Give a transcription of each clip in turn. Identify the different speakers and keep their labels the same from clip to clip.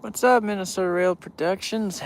Speaker 1: What's up, Minnesota Rail Productions?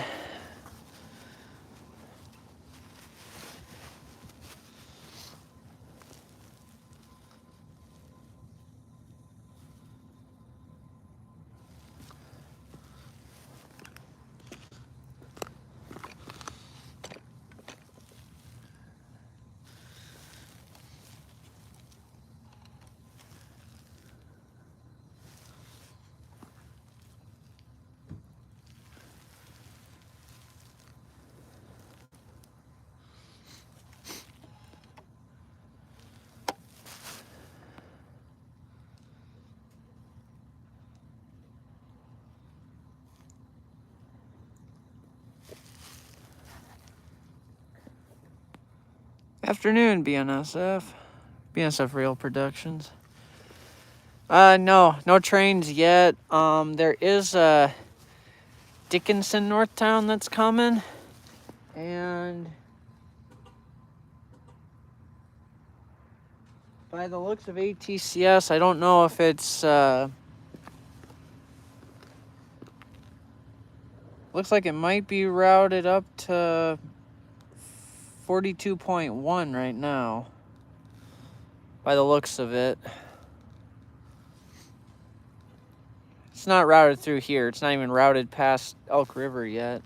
Speaker 1: Afternoon, BNSF Rail Productions. No trains yet. There is a Dickinson Northtown that's coming, and by the looks of ATCS, I don't know if it's looks like it might be routed up to 42.1 right now. By the looks of it. It's not routed through here. It's not even routed past Elk River yet.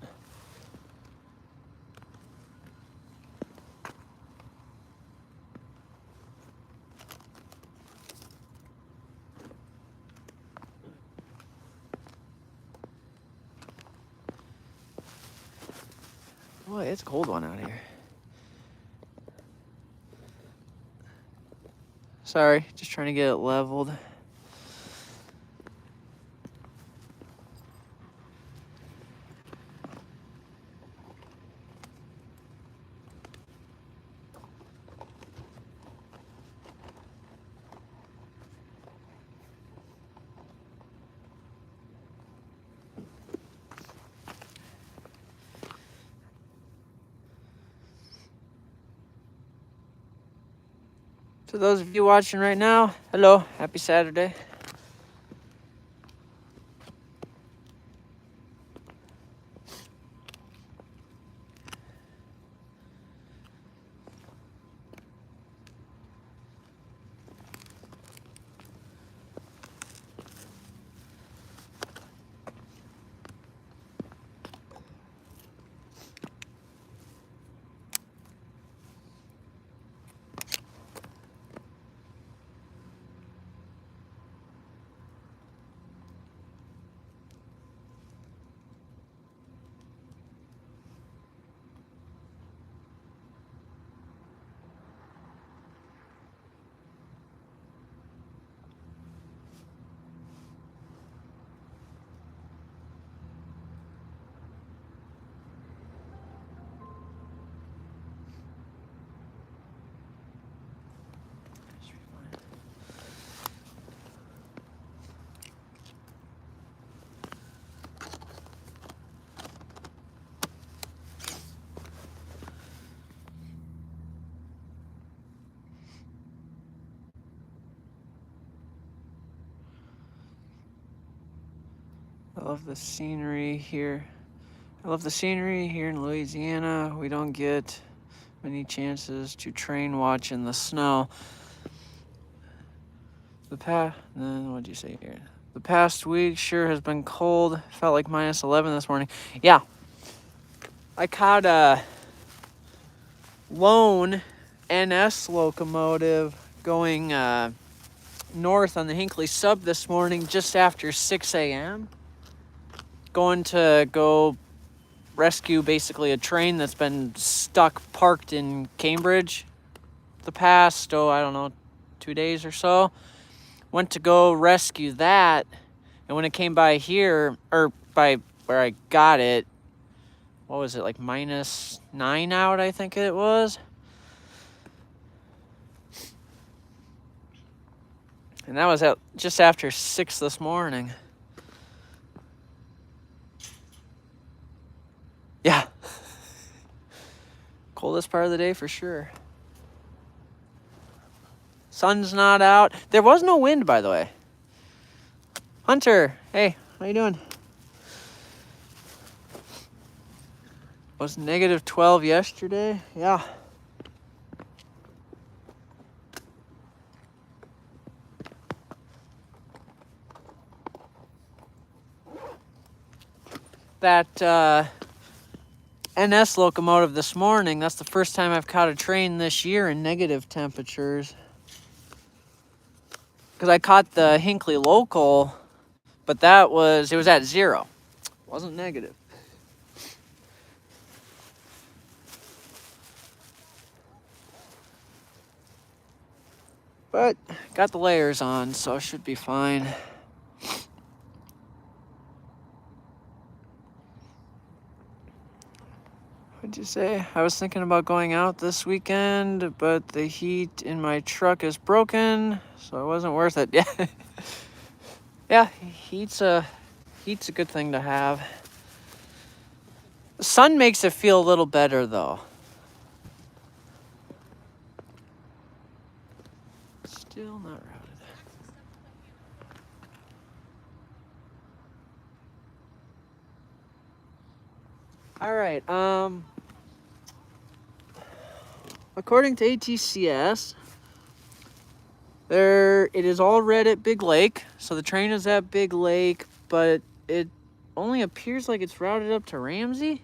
Speaker 1: Boy, it's a cold one out here. Sorry, just trying to get it leveled. To those of you watching right now, hello, happy Saturday. I love the scenery here. I love the scenery here in Louisiana. We don't get many chances to train watch in the snow. What'd you say here? The past week sure has been cold. Felt like minus 11 this morning. Yeah. I caught a lone NS locomotive going north on the Hinckley sub this morning just after 6 a.m. Going to go rescue basically a train that's been stuck parked in Cambridge the past, I don't know, 2 days or so. Went to go rescue that, and when it came by here, or by where I got it, what was it, like -9 out, I think it was. And that was just after 6 this morning. Yeah. Coldest part of the day for sure. Sun's not out. There was no wind, by the way. Hunter, hey, how you doing? Was negative 12 yesterday? Yeah. That NS locomotive this morning, that's the first time I've caught a train this year in negative temperatures. Because I caught the Hinckley local, but it was at 0. It wasn't negative. But got the layers on, so it should be fine. What'd you say? I was thinking about going out this weekend, but the heat in my truck is broken, so it wasn't worth it. Yeah. Yeah, heat's a good thing to have. The sun makes it feel a little better though. Still not routed. All right. According to ATCS, it is all red at Big Lake. So the train is at Big Lake, but it only appears like it's routed up to Ramsey.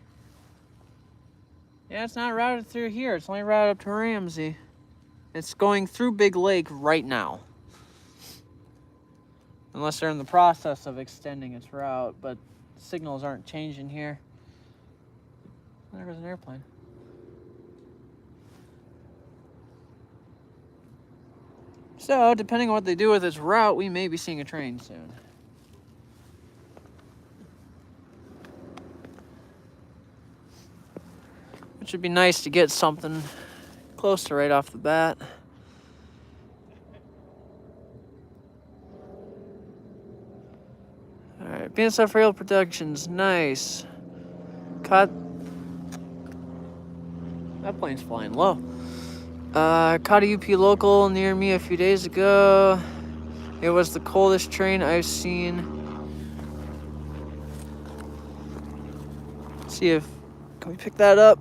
Speaker 1: Yeah, it's not routed through here. It's only routed up to Ramsey. It's going through Big Lake right now. Unless they're in the process of extending its route, but signals aren't changing here. There goes an airplane. So, depending on what they do with its route, we may be seeing a train soon. It should be nice to get something close to right off the bat. Alright, BNSF Rail Productions, nice. Caught... That plane's flying low. Caught a UP local near me a few days ago. It was the coldest train I've seen. See if... Can we pick that up?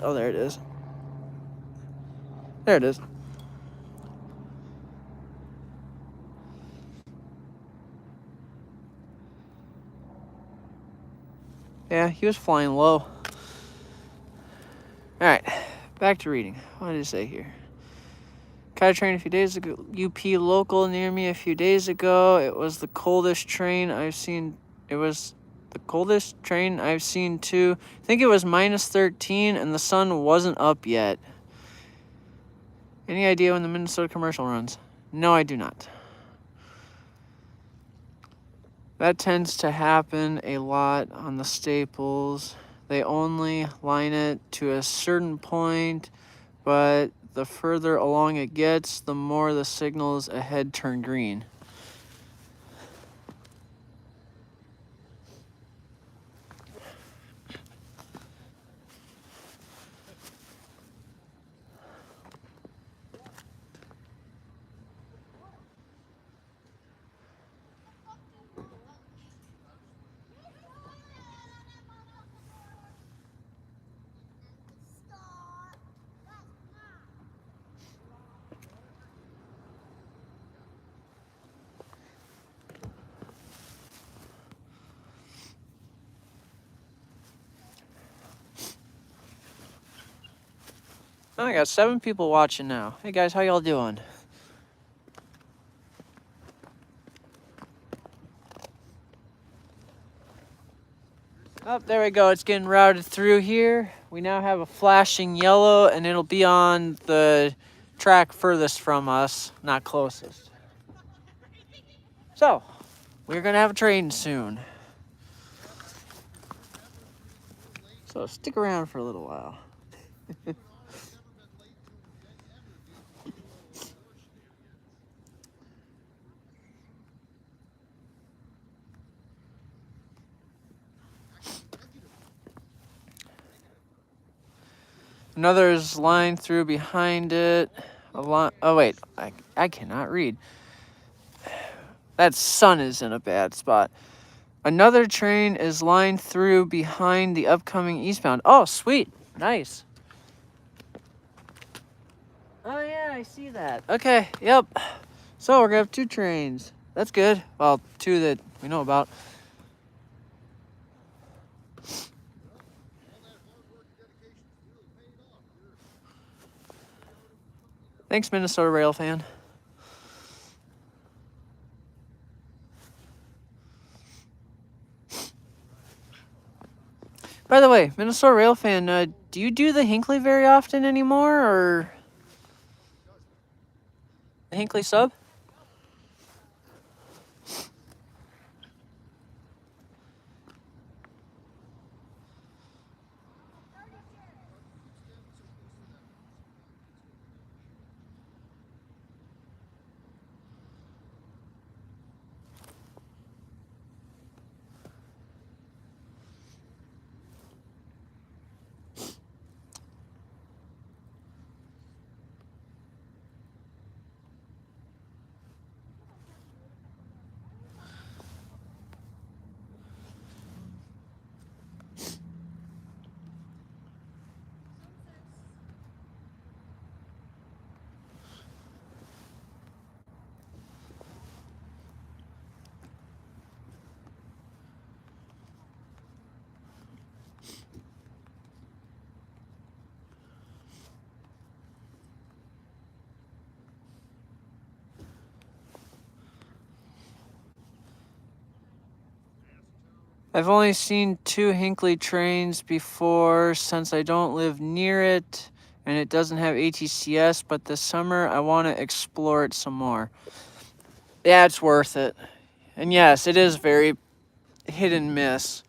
Speaker 1: Oh, there it is. There it is. Yeah, he was flying low. Alright, back to reading. What did it say here? Caught a train a few days ago. UP local near me a few days ago. It was the coldest train I've seen. It was the coldest train I've seen too. I think it was -13 and the sun wasn't up yet. Any idea when the Minnesota commercial runs? No, I do not. That tends to happen a lot on the staples. They only line it to a certain point, but the further along it gets, the more the signals ahead turn green. I got 7 people watching now. Hey guys, how y'all doing? Oh, there we go. It's getting routed through here. We now have a flashing yellow, and it'll be on the track furthest from us, not closest. So, we're going to have a train soon. So, stick around for a little while. Another's line through behind it. Oh, wait. I cannot read. That sun is in a bad spot. Another train is lined through behind the upcoming eastbound. Oh, sweet. Nice. Oh, yeah, I see that. Okay, yep. So we're going to have 2 trains. That's good. Well, 2 that we know about. Thanks, Minnesota Rail fan. By the way, Minnesota Rail fan, do you do the Hinckley very often anymore, or the Hinckley sub? I've only seen 2 Hinckley trains before since I don't live near it and it doesn't have ATCS, but this summer I want to explore it some more. Yeah, it's worth it. And yes, it is very hit and miss.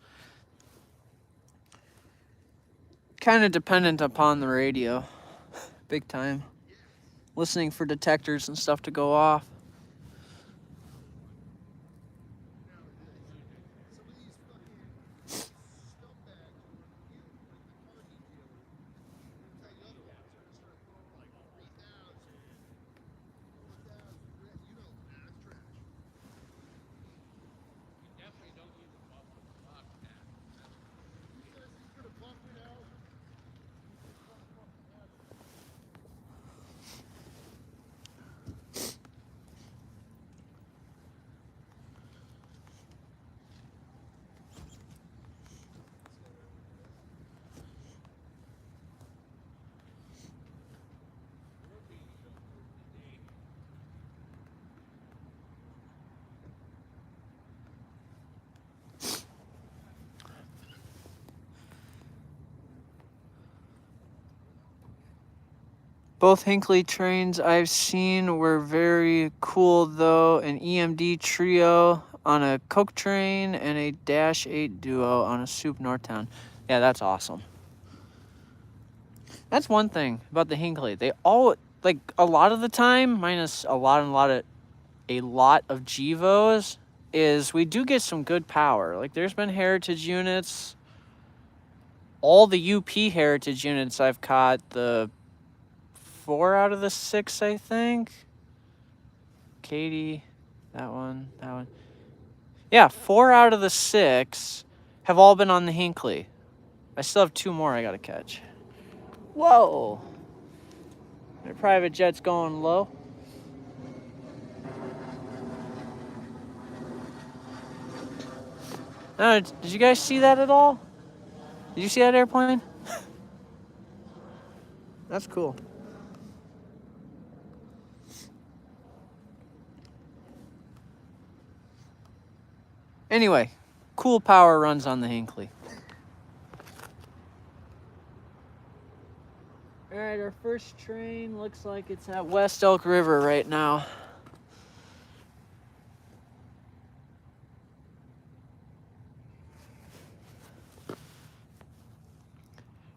Speaker 1: Kind of dependent upon the radio. Big time. Listening for detectors and stuff to go off. Both Hinckley trains I've seen were very cool, though. An EMD trio on a Coke train and a Dash 8 duo on a Soup Northtown. Yeah, that's awesome. That's one thing about the Hinckley. They all, like, a lot of the time, minus a lot of GEVOs, is we do get some good power. Like, there's been heritage units. All the UP heritage units I've caught, the 4 out of the 6, I think. Katie, that one. Yeah, 4 out of the 6 have all been on the Hinckley. I still have 2 more I gotta catch. Whoa! My private jet's going low. Did you guys see that at all? Did you see that airplane? That's cool. Anyway, cool power runs on the Hinckley. Alright, our first train looks like it's at West Elk River right now.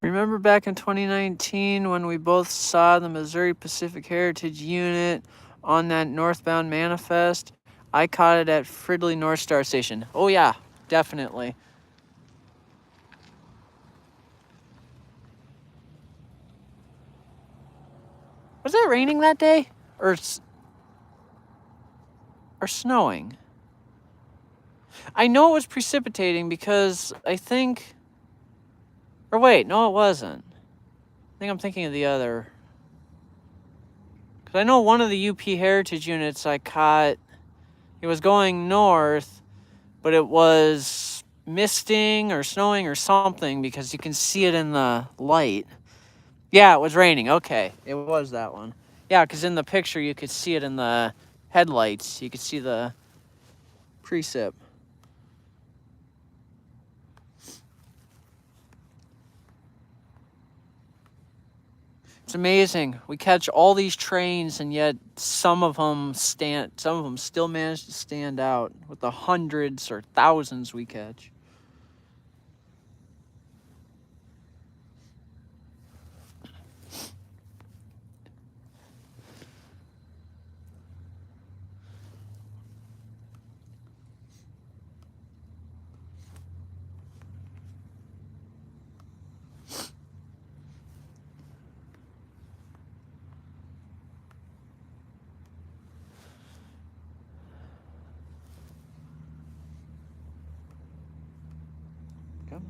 Speaker 1: Remember back in 2019 when we both saw the Missouri Pacific Heritage Unit on that northbound manifest? I caught it at Fridley North Star Station. Oh yeah, definitely. Was it raining that day? Or snowing? I know it was precipitating because I think... Or wait, no it wasn't. I think I'm thinking of the other. Because I know one of the UP Heritage units I caught, it was going north, but it was misting or snowing or something because you can see it in the light. Yeah, it was raining. Okay, it was that one. Yeah, because in the picture you could see it in the headlights. You could see the precip. It's amazing. We catch all these trains, and yet some of them still manage to stand out with the hundreds or thousands we catch. Okay.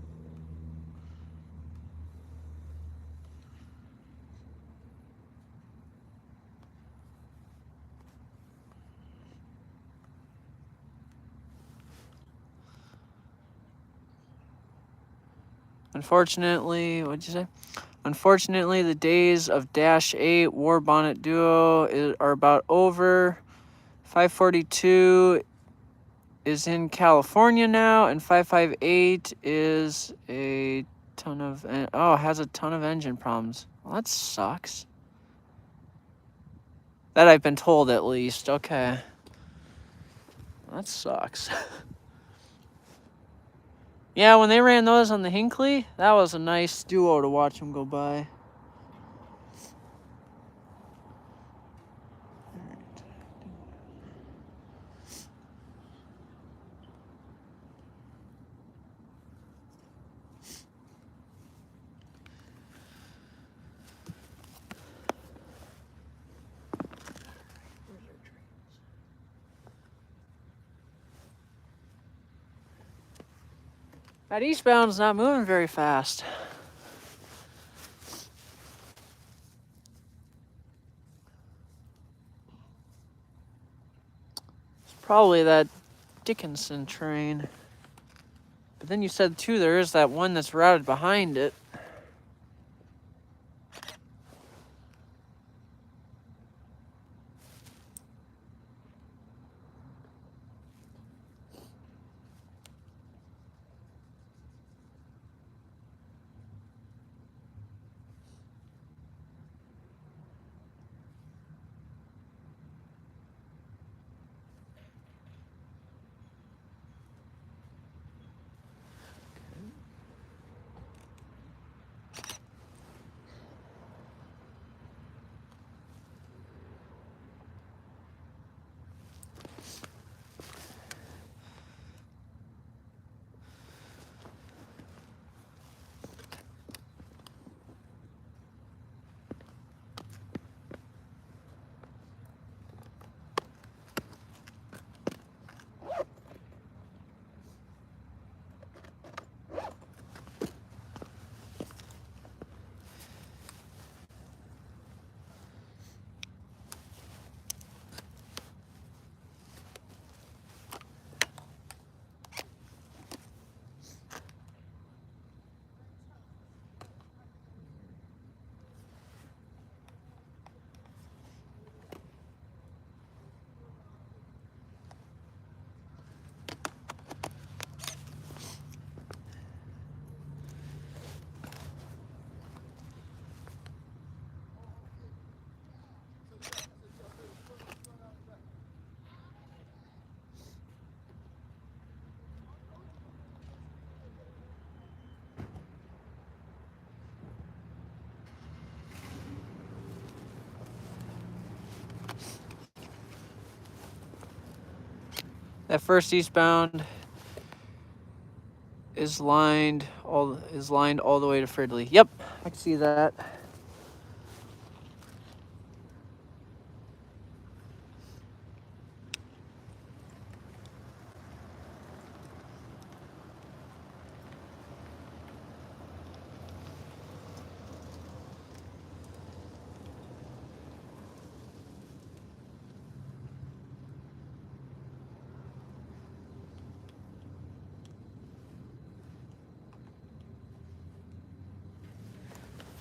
Speaker 1: Unfortunately, what'd you say? Unfortunately, the days of Dash 8 War Bonnet Duo are about over. 542 is in California now, and 558 is a ton of... has a ton of engine problems. Well, that sucks. That I've been told, at least. Okay. That sucks. Yeah, when they ran those on the Hinckley, that was a nice duo to watch them go by. That eastbound's not moving very fast. It's probably that Dickinson train. But then you said, too, there is that one that's routed behind it. That first eastbound is lined all the way to Fridley. Yep, I can see that.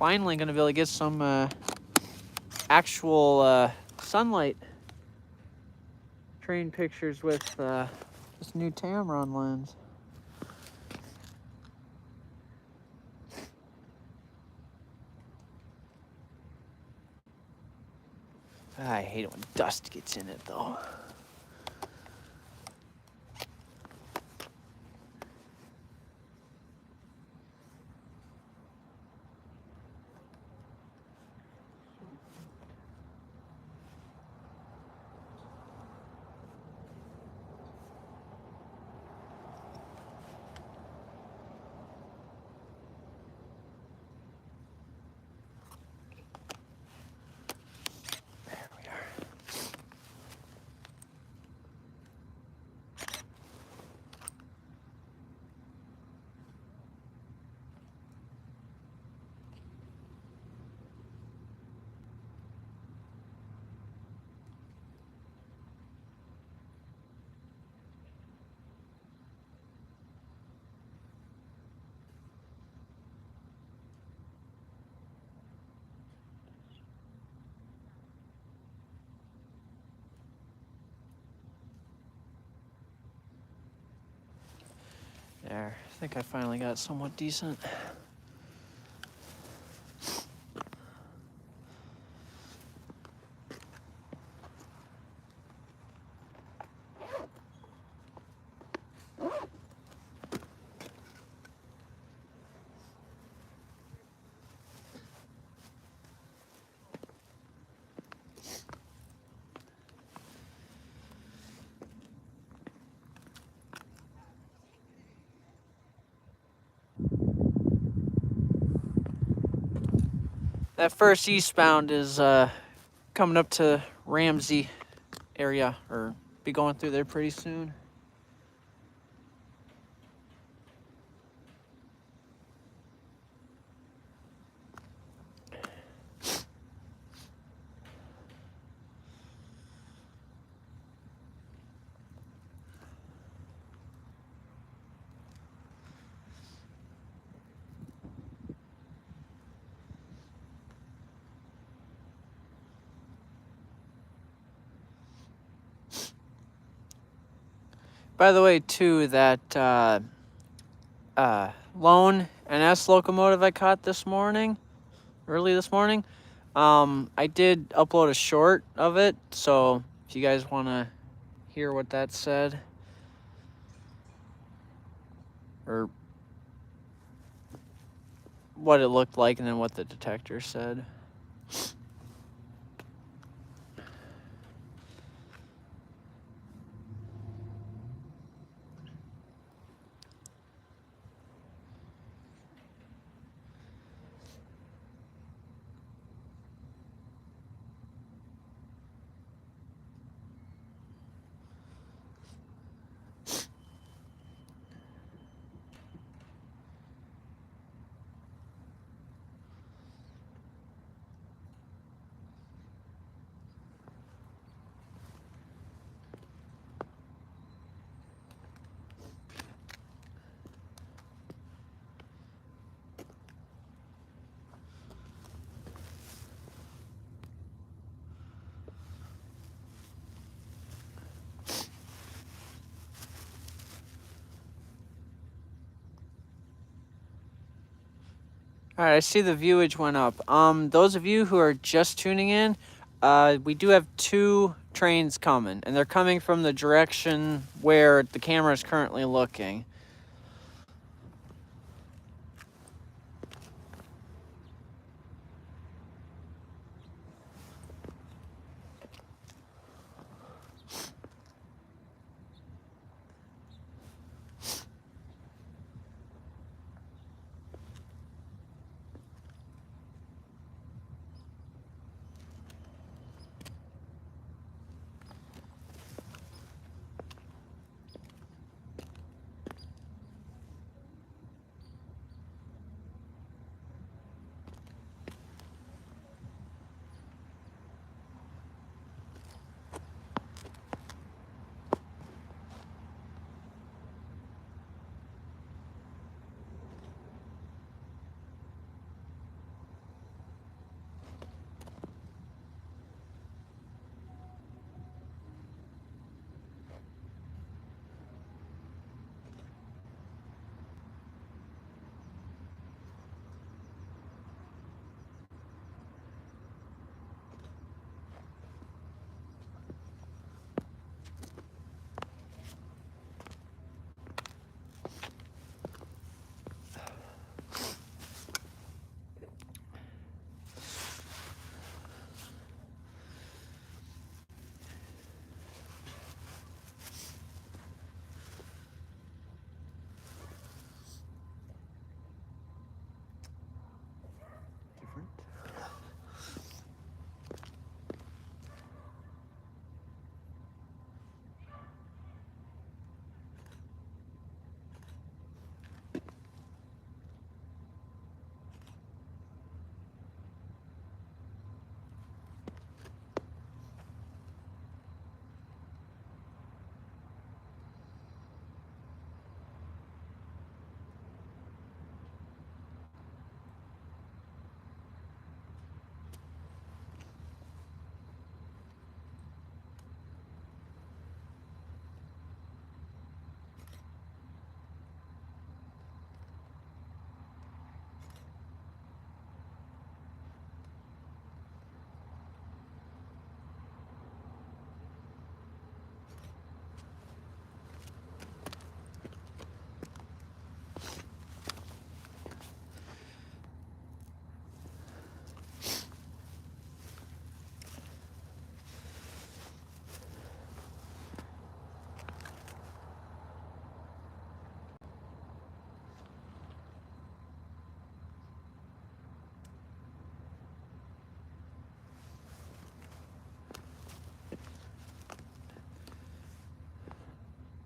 Speaker 1: finally going to be able to get some actual sunlight train pictures with this new Tamron lens. I hate it when dust gets in it, though. There we are. There, I think I finally got somewhat decent. That first eastbound is coming up to Ramsey area, or be going through there pretty soon. By the way, too, that lone NS locomotive I caught this morning, early this morning, I did upload a short of it, so if you guys want to hear what that said, or what it looked like, and then what the detector said. All right, I see the viewage went up. Those of you who are just tuning in, we do have 2 trains coming, and they're coming from the direction where the camera is currently looking.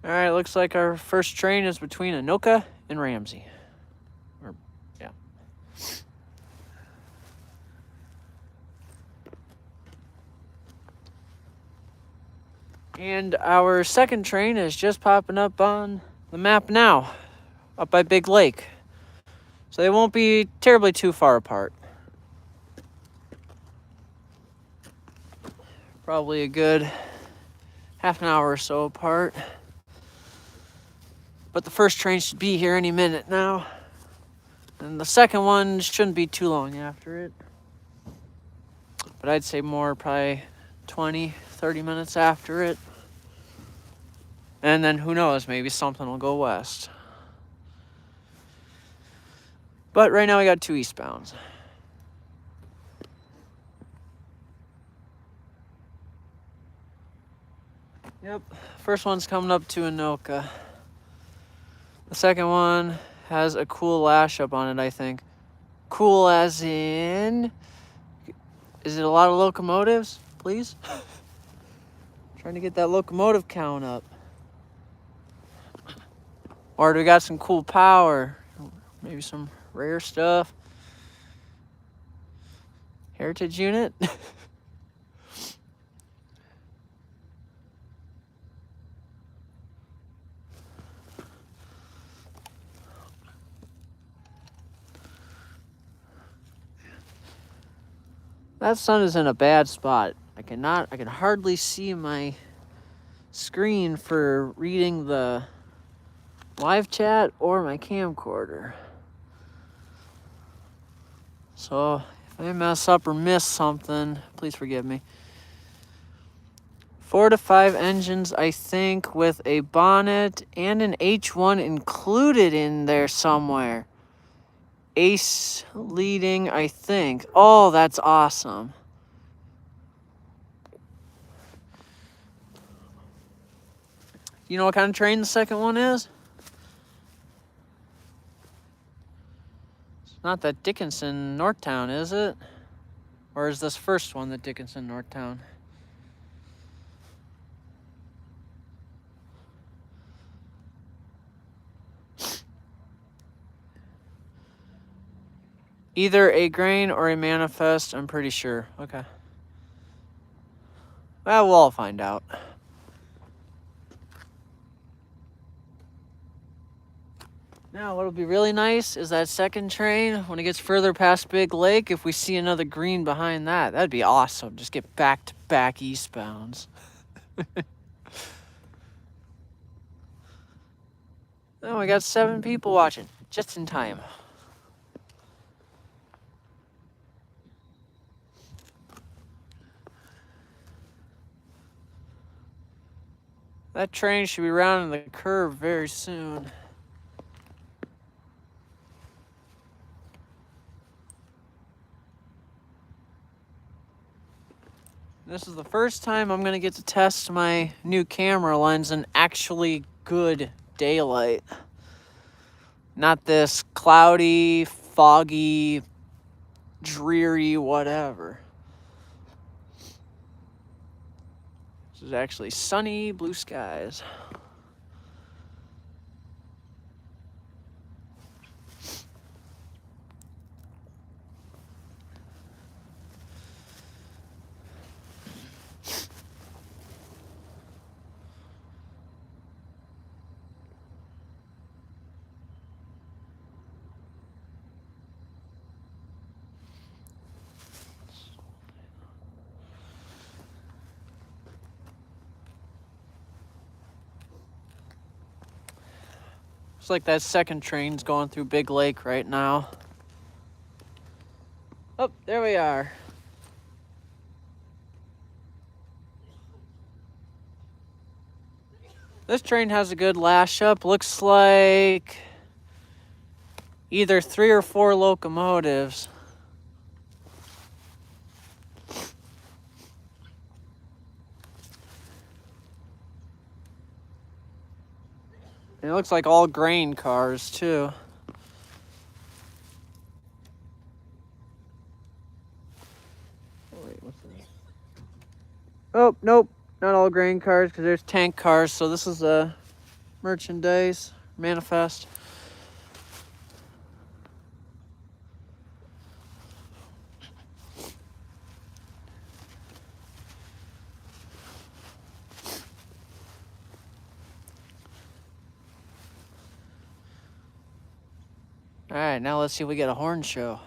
Speaker 1: All right, looks like our first train is between Anoka and Ramsey. Yeah. And our second train is just popping up on the map now, up by Big Lake. So they won't be terribly too far apart. Probably a good half an hour or so apart. But the first train should be here any minute now. And the second one shouldn't be too long after it. But I'd say more, probably 20, 30 minutes after it. And then who knows, maybe something will go west. But right now we got 2 eastbounds. Yep, first one's coming up to Anoka. The second one has a cool lash up on it, I think. Cool as in... Is it a lot of locomotives, please? Trying to get that locomotive count up. Or do we got some cool power? Maybe some rare stuff. Heritage unit? That sun is in a bad spot. I can hardly see my screen for reading the live chat or my camcorder. So if I mess up or miss something, please forgive me. 4 to 5 engines, I think, with a bonnet and an H1 included in there somewhere. Ace leading, I think. Oh, that's awesome. You know what kind of train the second one is? It's not that Dickinson Northtown, is it? Or is this first one the Dickinson Northtown? Either a grain or a manifest, I'm pretty sure. Okay. Well, we'll all find out. Now, what'll be really nice is that second train, when it gets further past Big Lake, if we see another green behind that, that'd be awesome. Just get back-to-back eastbounds. Oh, we got 7 people watching, just in time. That train should be rounding the curve very soon. This is the first time I'm gonna get to test my new camera lens in actually good daylight. Not this cloudy, foggy, dreary, whatever. This is actually sunny, blue skies. Looks like that second train's going through Big Lake right now. Oh, there we are. This train has a good lash up. Looks like either 3 or 4 locomotives. And it looks like all grain cars, too. Wait, what's this? Oh, nope. Not all grain cars, because there's tank cars, so this is a merchandise, manifest. All right, now let's see if we get a horn show.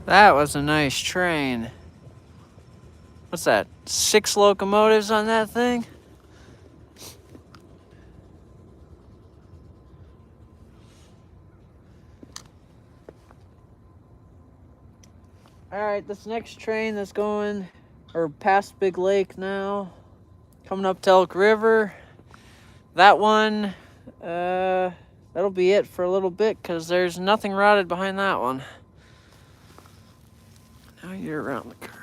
Speaker 1: That was a nice train. What's that? 6 locomotives on that thing? Alright, this next train that's going, or past Big Lake now, coming up to Elk River. That one, that'll be it for a little bit because there's nothing rotted behind that one. Now you're around the curve.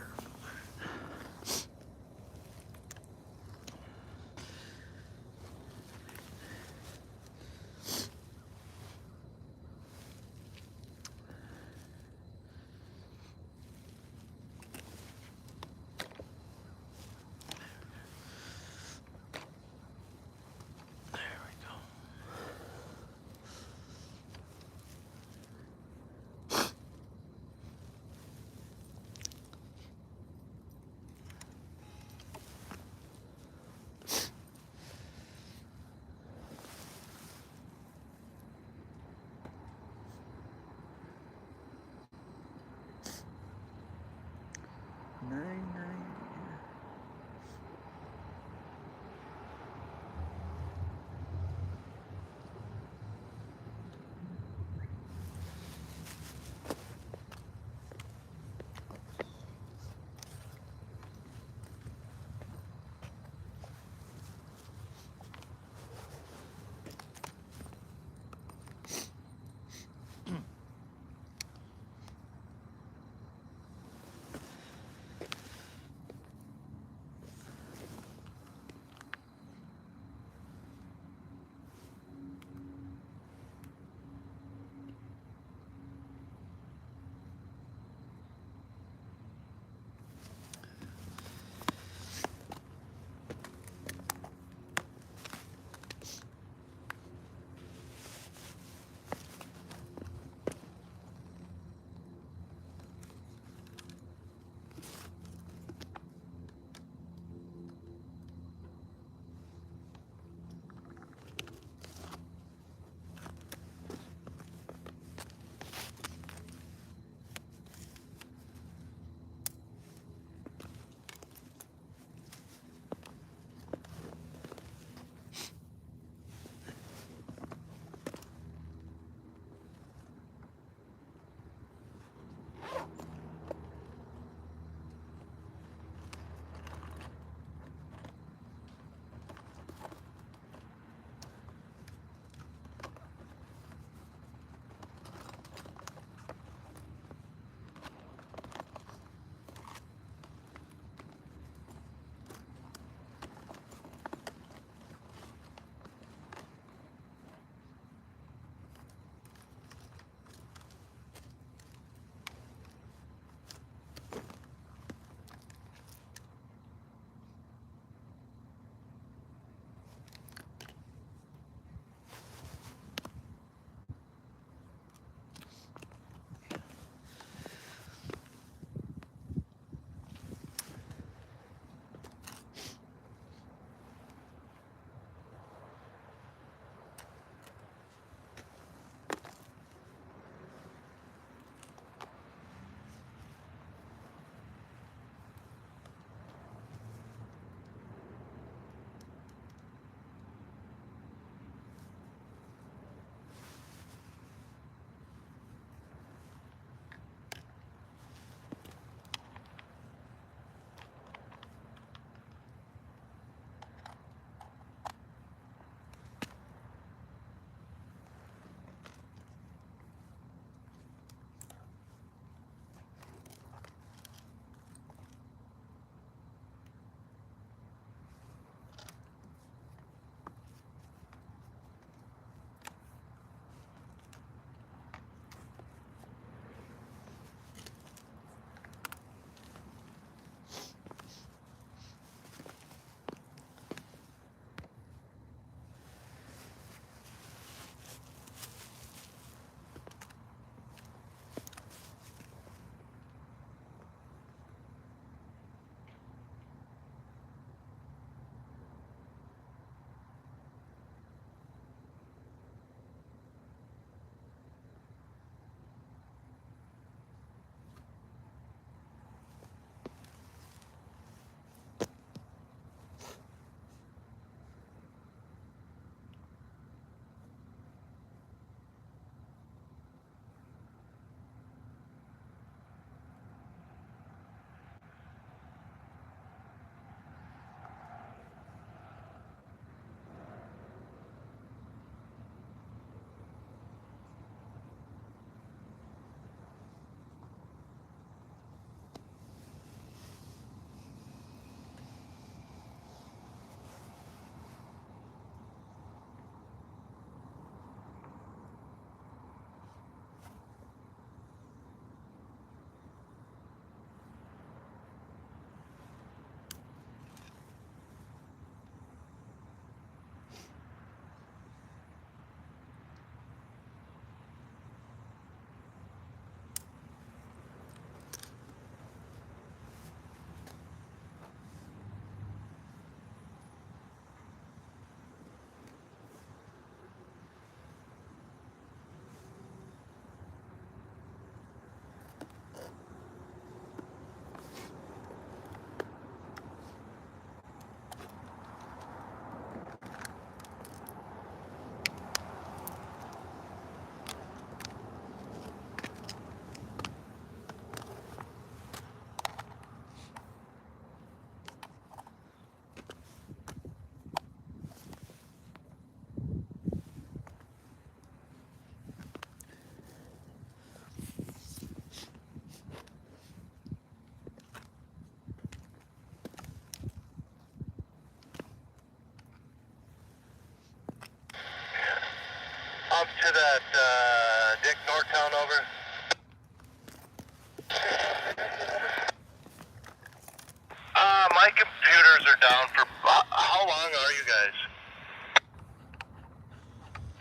Speaker 2: computers are down for, how long are you guys?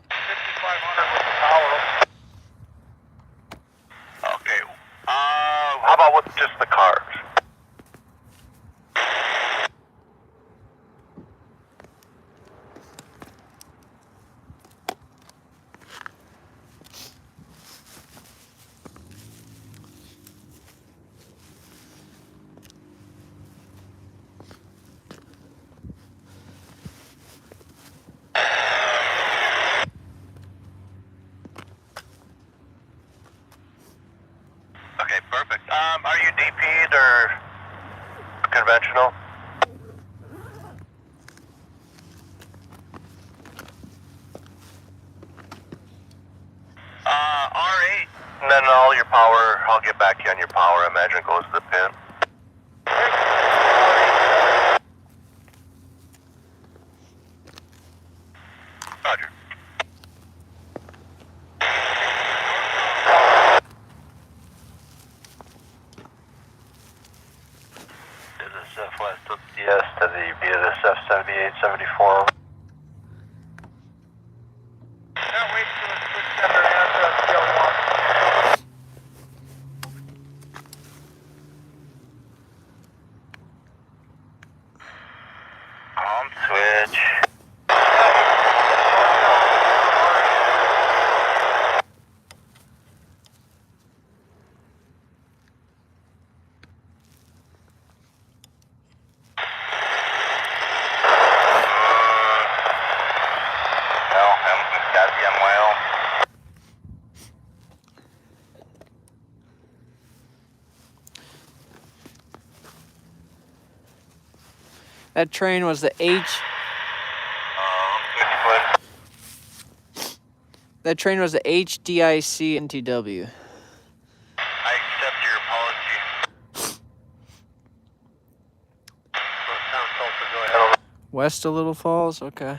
Speaker 3: 5,500 with the power.
Speaker 2: Okay. How about with just the cars? Okay, perfect. Are you DP'd or conventional? R8, and then all your power, I'll get back to you on your power, I imagine goes to the pin. Roger. Is this F-West to DS to the BSF 7874?
Speaker 3: Can't wait till the switch center ends at scale 1.
Speaker 2: Switch. Goddamn well.
Speaker 1: That train was the That train was the HDIC NTW.
Speaker 2: I accept your apology.
Speaker 1: West of Little Falls, okay.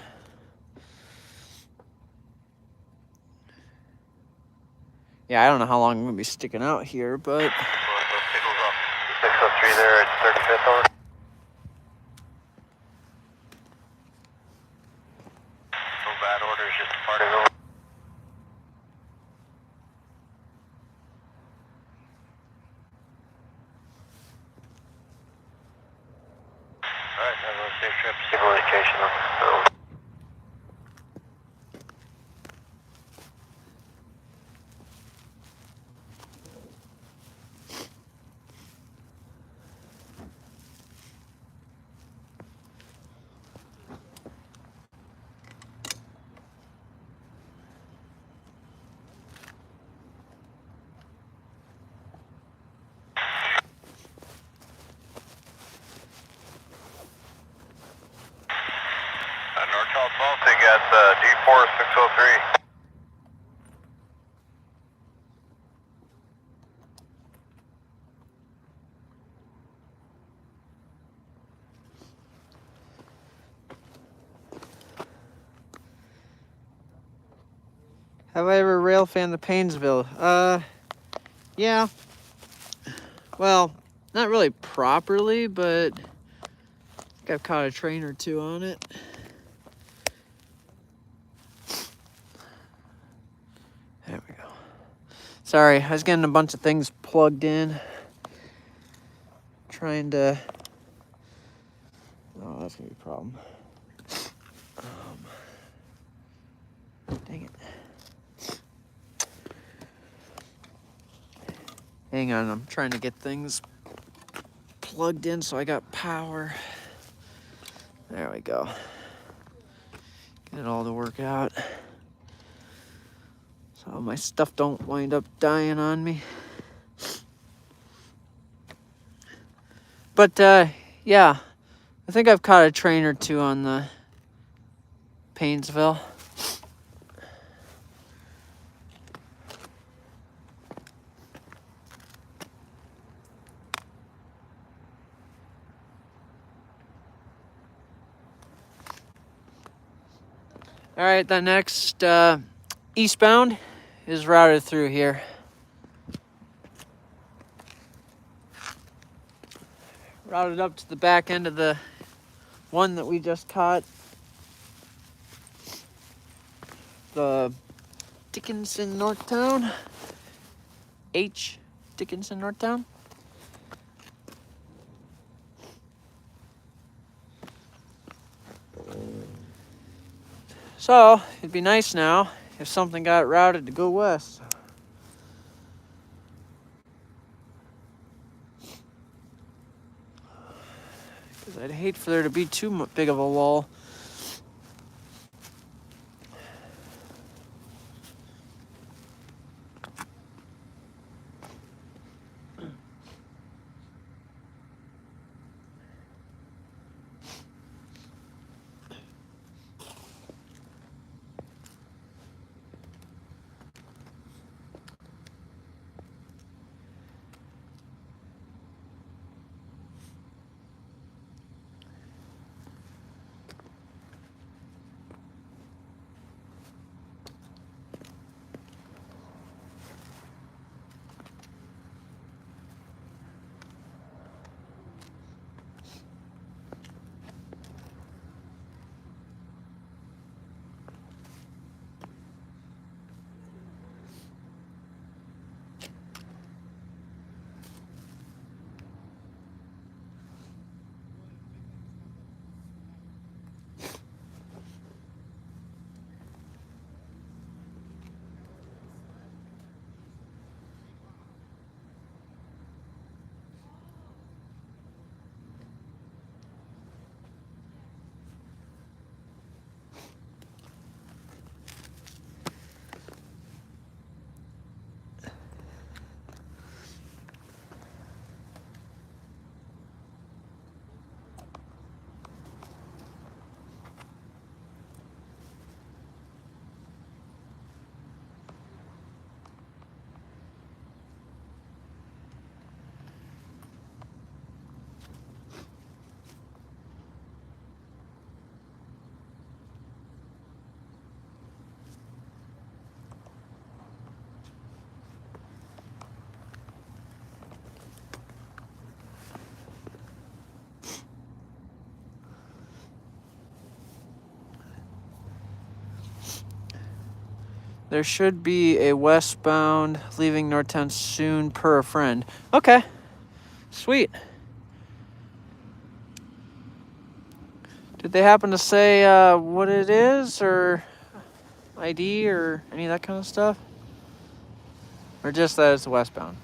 Speaker 1: Yeah, I don't know how long I'm gonna be sticking out here, but
Speaker 2: 603 there at 35th over. No bad orders, just departing over. Alright, have a safe trip. Stable vacation. North South, they got D4 603.
Speaker 1: have I ever rail fanned the Painesville? Yeah. Well, not really properly, but I think I've caught a train or two on it. There we go. Sorry, I was getting a bunch of things plugged in. Trying to... Oh, that's gonna be a problem. Dang it. Hang on, I'm trying to get things plugged in so I got power. There we go. Get it all to work out. So my stuff don't wind up dying on me. But yeah, I think I've caught a train or two on the Painesville. All right, the next eastbound is routed through here. Routed up to the back end of the one that we just caught, the Dickinson Northtown, H. Dickinson Northtown. So it'd be nice now if something got routed to go west. Because I'd hate for there to be too big of a lull. There should be a westbound leaving Northtown soon per a friend. Okay. Sweet. Did they happen to say what it is or ID or any of that kind of stuff? Or just that it's westbound?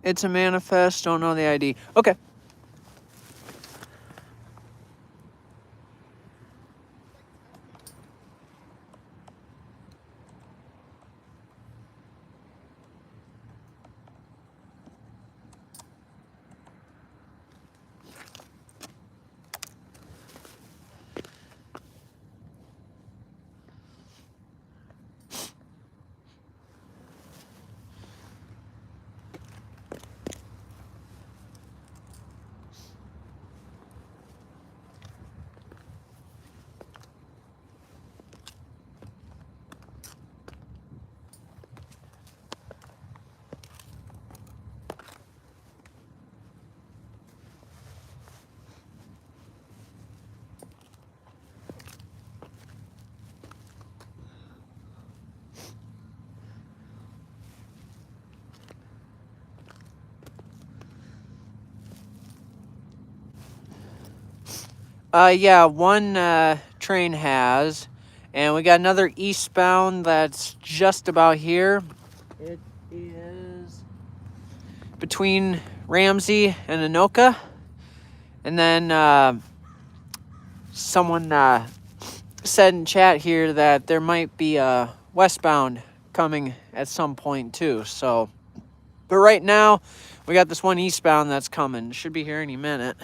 Speaker 1: It's a manifest, don't know the ID. Okay. Yeah, one train has, and we got another eastbound that's just about here. It is between Ramsey and Anoka, and then someone said in chat here that there might be a westbound coming at some point too. So, but right now, we got this one eastbound that's coming. Should be here any minute.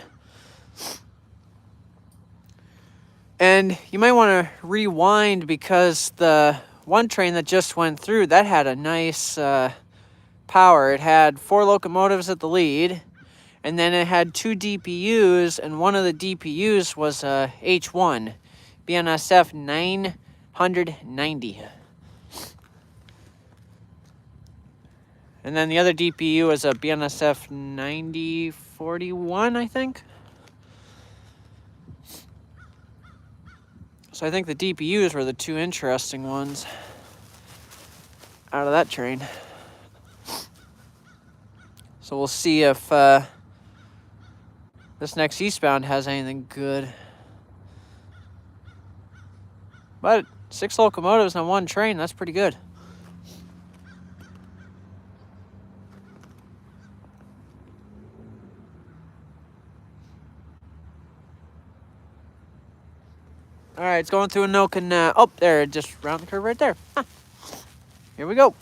Speaker 1: And you might want to rewind because the one train that just went through, that had a nice power. It had 4 locomotives at the lead, and then it had 2 DPUs, and one of the DPUs was a H1, BNSF 990. And then the other DPU is a BNSF 9041, I think. So I think the DPUs were the 2 interesting ones out of that train. So we'll see if this next eastbound has anything good. But 6 locomotives on one train, that's pretty good. All right, it's going through Anoka now. Oh, there, just round the curve right there. Huh. Here we go.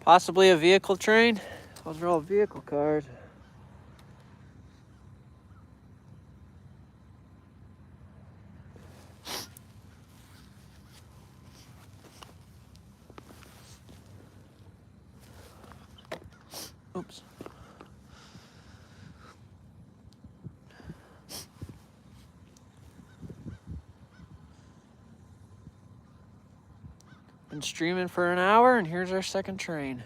Speaker 1: Possibly a vehicle train. Those are all vehicle cars. Oops. Been streaming for an hour, and here's our second train.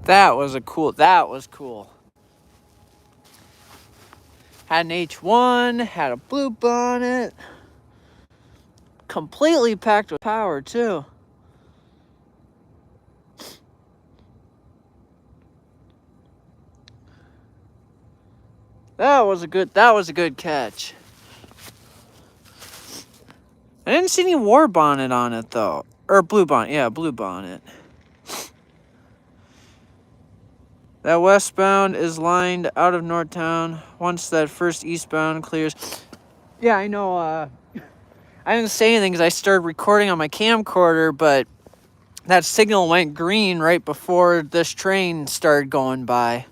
Speaker 1: That was cool. Had an H1, had a blue bonnet. Completely packed with power, too. That was a good catch. I didn't see any war bonnet on it, though. Or blue bonnet. Yeah, blue bonnet. That westbound is lined out of Northtown once that first eastbound clears. Yeah, I know. I didn't say anything because I started recording on my camcorder, but that signal went green right before this train started going by.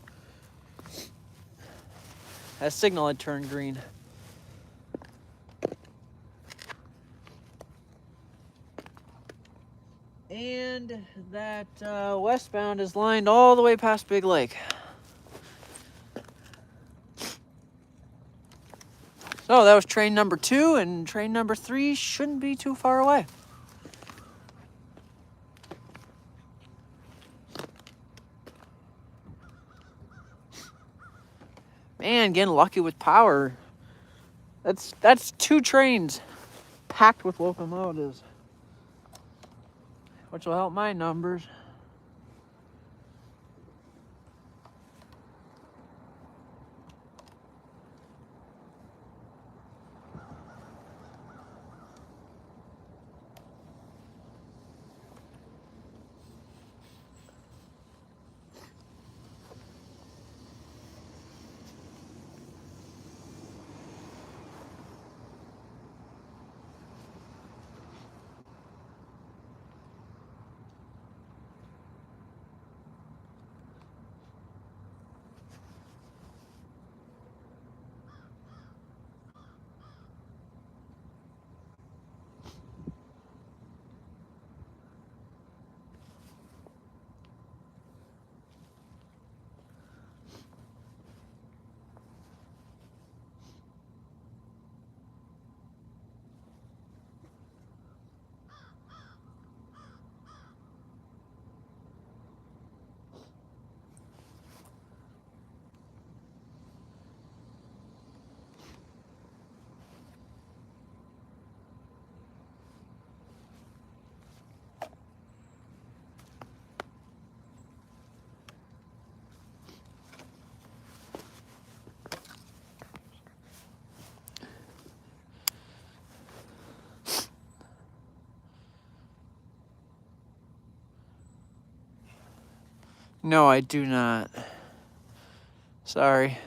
Speaker 1: That signal had turned green. And that westbound is lined all the way past Big Lake. So that was train number 2, and train number 3 shouldn't be too far away. Man, getting lucky with power. That's 2 trains packed with locomotives, which will help my numbers. No, I do not. Sorry.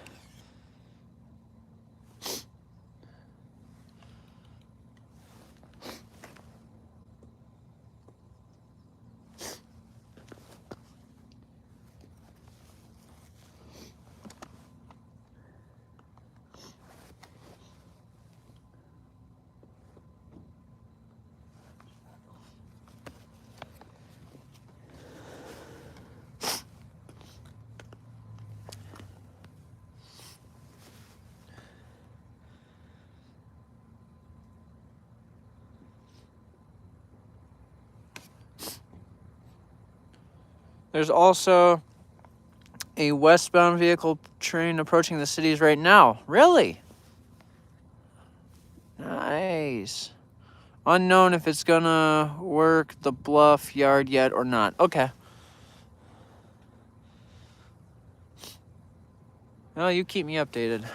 Speaker 1: There's also a westbound vehicle train approaching the cities right now. Really? Nice. Unknown if it's gonna work the bluff yard yet or not. Okay. Well, you keep me updated.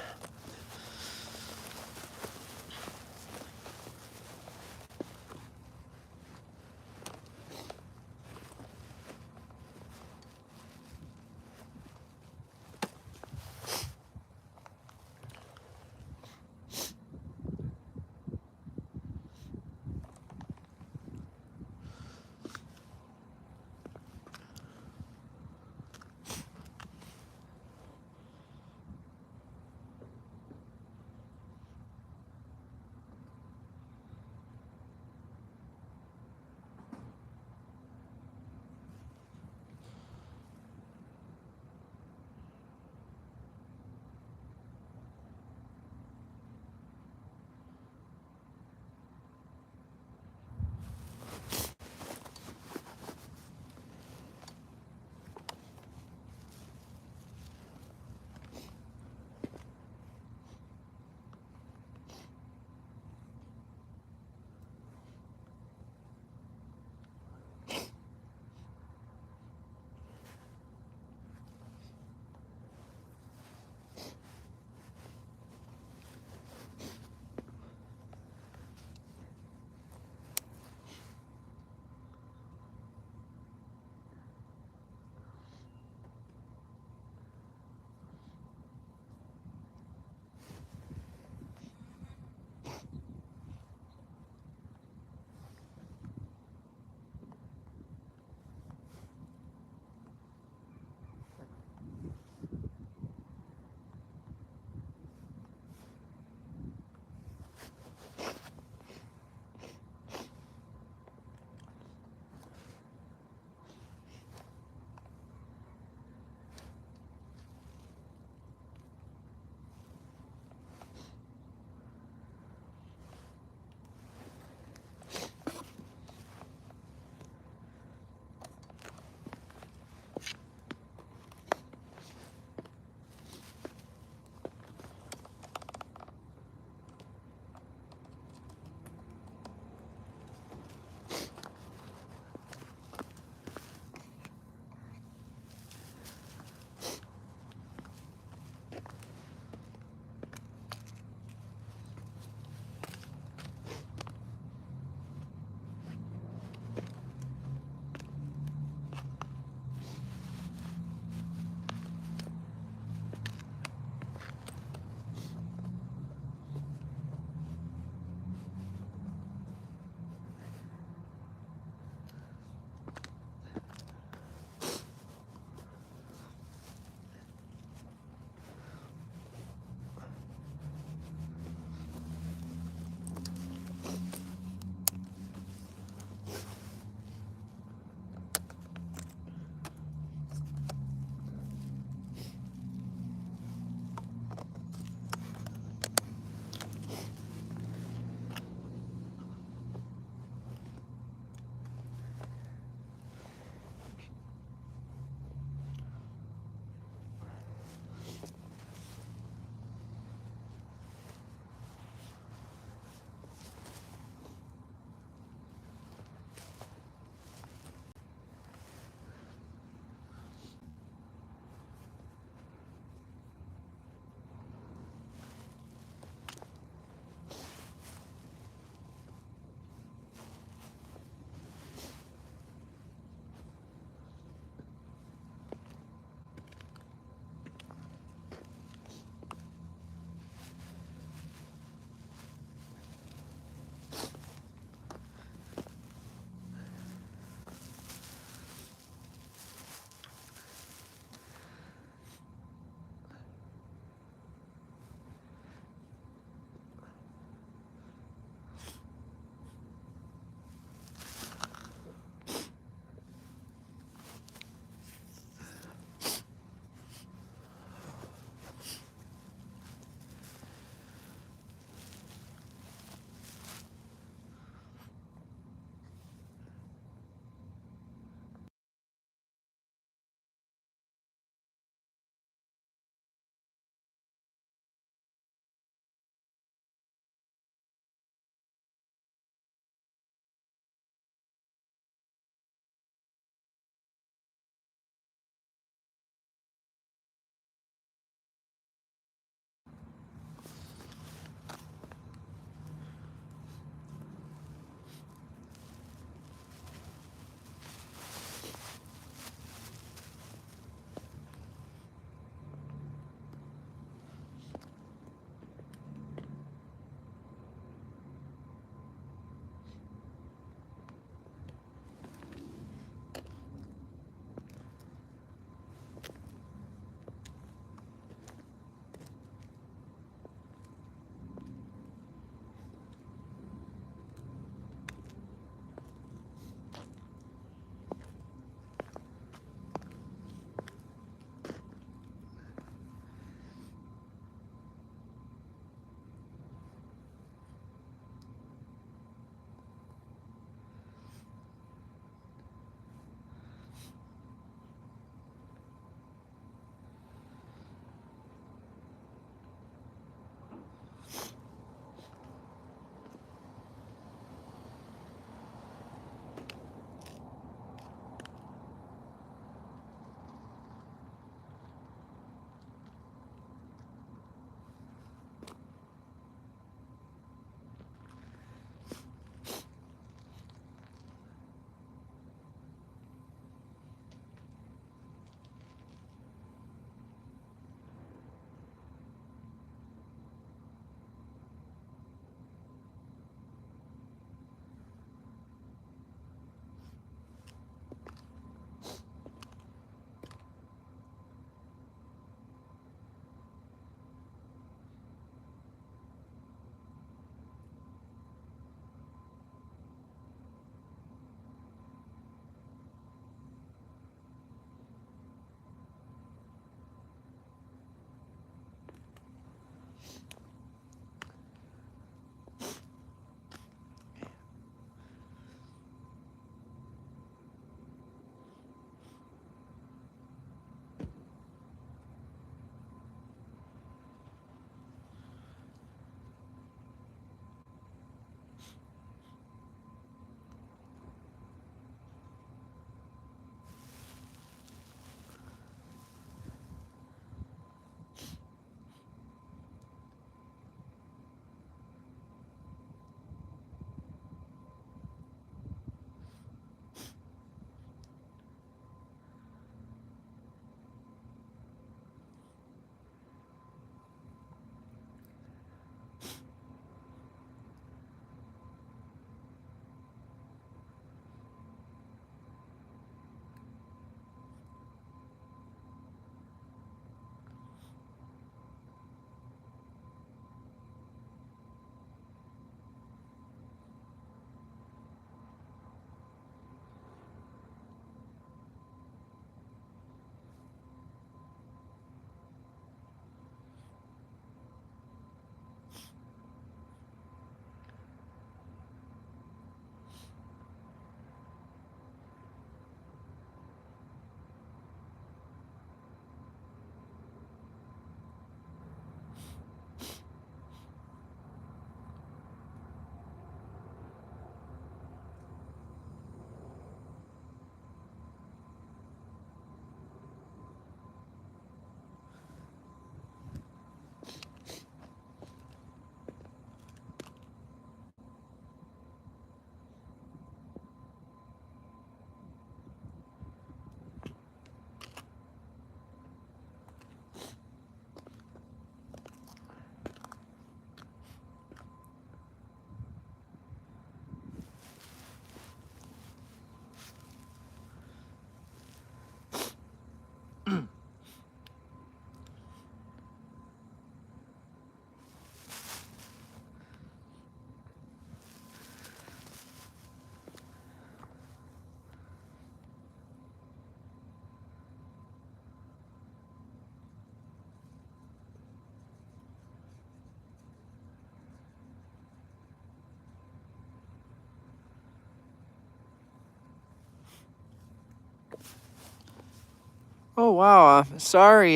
Speaker 1: Oh, wow. Sorry,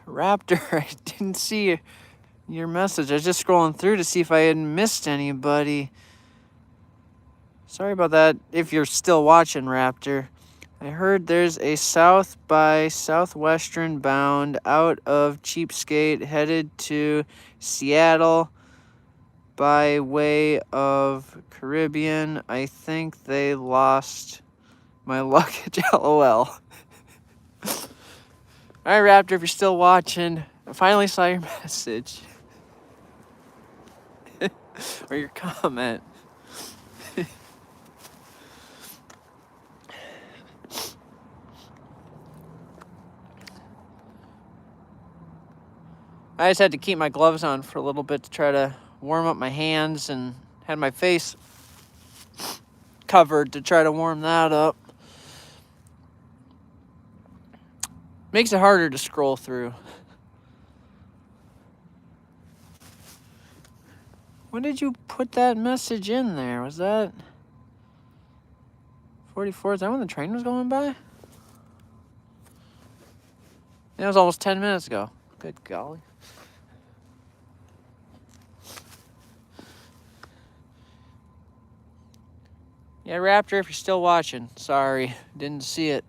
Speaker 1: Raptor. I didn't see your message. I was just scrolling through to see if I had missed anybody. Sorry about that. If you're still watching, Raptor. I heard there's a south by southwestern bound out of Cheapskate headed to Seattle by way of Caribbean. I think they lost my luggage. LOL. Alright, Raptor, if you're still watching, I finally saw your message. Or your comment. I just had to keep my gloves on for a little bit to try to warm up my hands, and had my face covered to try to warm that up. Makes it harder to scroll through. When did you put that message in there? Was that 44? Is that when the train was going by? That was almost 10 minutes ago. Good golly. Yeah, Raptor, if you're still watching, sorry, didn't see it.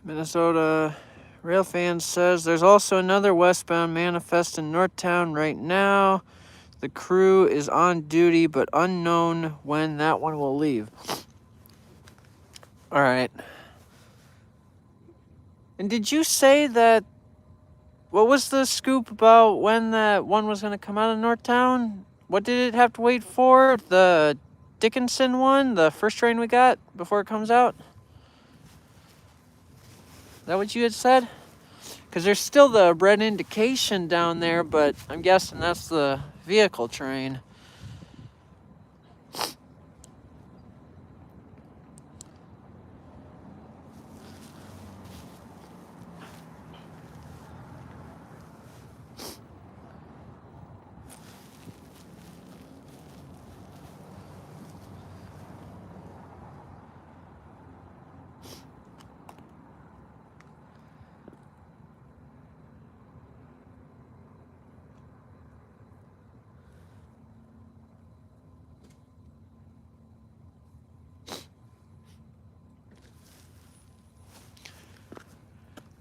Speaker 1: Minnesota Railfan says there's also another westbound manifest in Northtown right now. The crew is on duty, but unknown when that one will leave. All right. And did you say that? What was the scoop about when that one was going to come out of Northtown? What did it have to wait for? The Dickinson one? The first train we got before it comes out? Is that what you had said? Because there's still the red indication down there, but I'm guessing that's the vehicle train.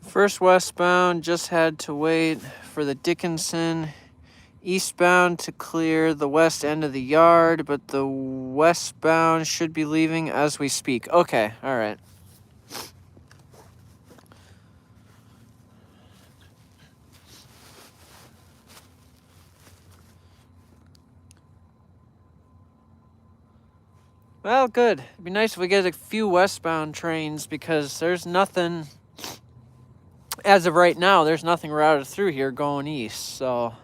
Speaker 1: First westbound just had to wait for the Dickinson eastbound to clear the west end of the yard, but the westbound should be leaving as we speak. Okay, all right. Well, good. It'd be nice if we get a few westbound trains because there's nothing, as of right now, there's nothing routed through here going east. So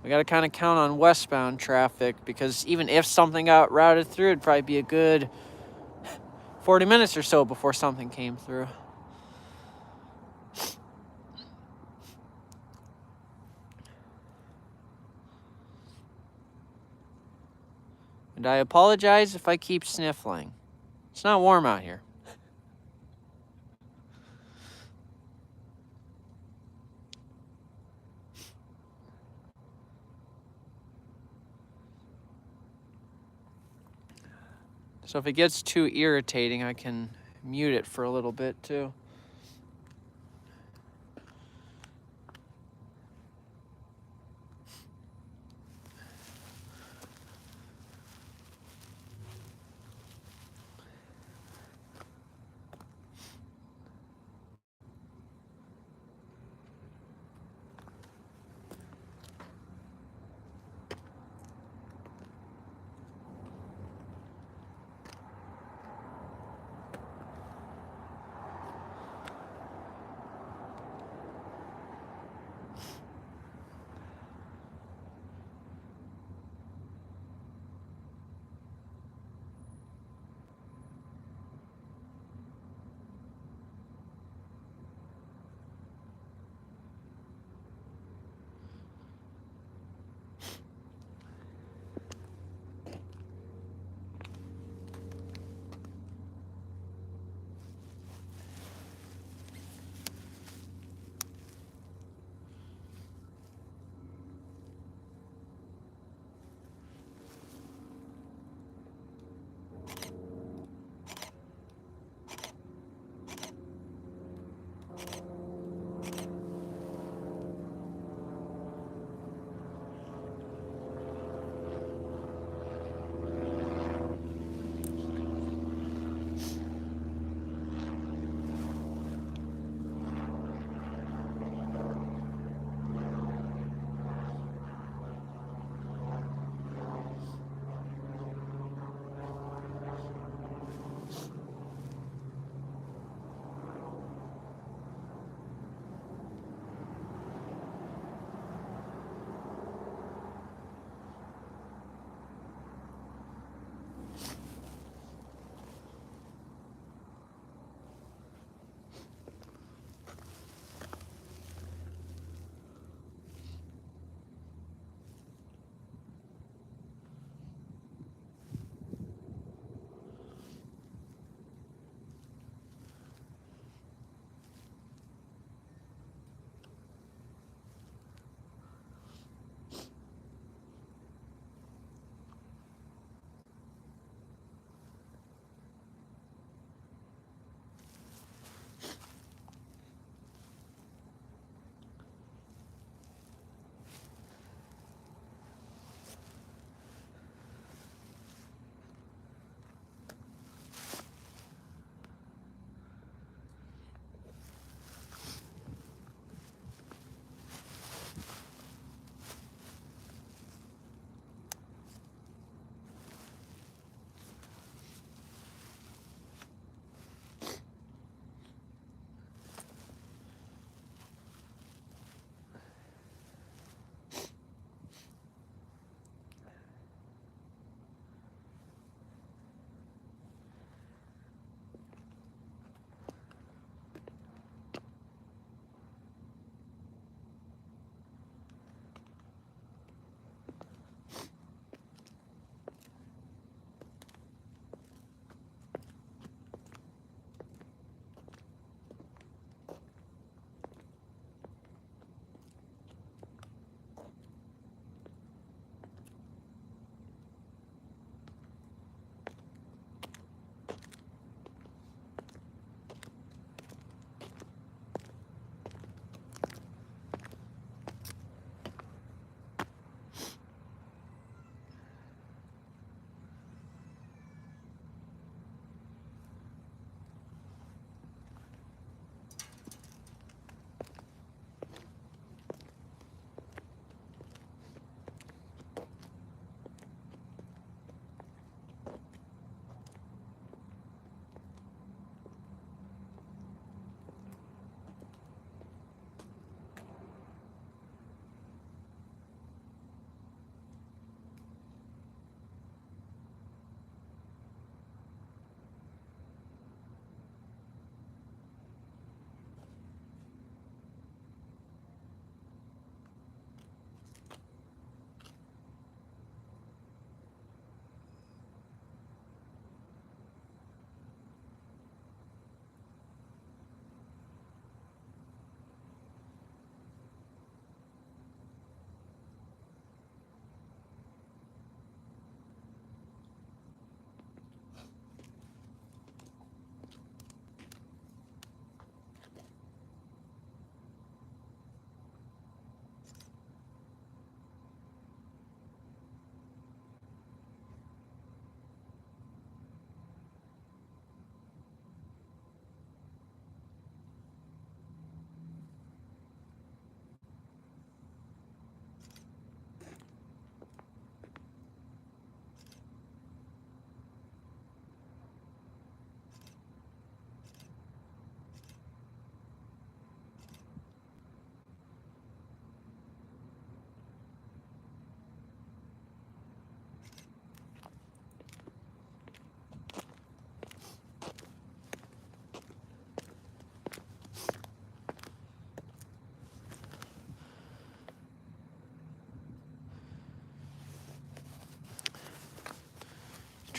Speaker 1: we got to kind of count on westbound traffic because even if something got routed through, it'd probably be a good 40 minutes or so before something came through. And I apologize if I keep sniffling. It's not warm out here. So if it gets too irritating, I can mute it for a little bit too.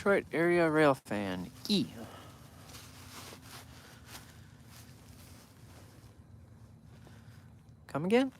Speaker 1: Detroit area rail fan, E. Come again?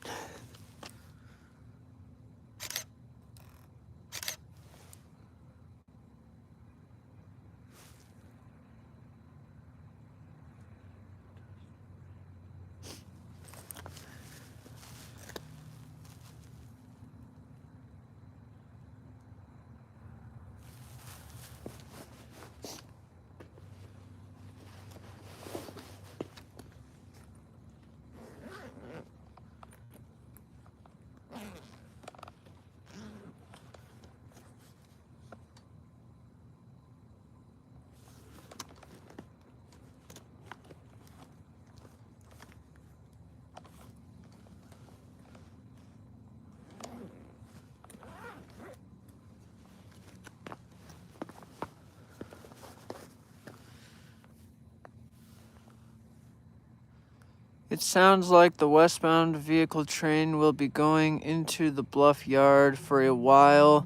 Speaker 1: It sounds like the westbound vehicle train will be going into the Bluff Yard for a while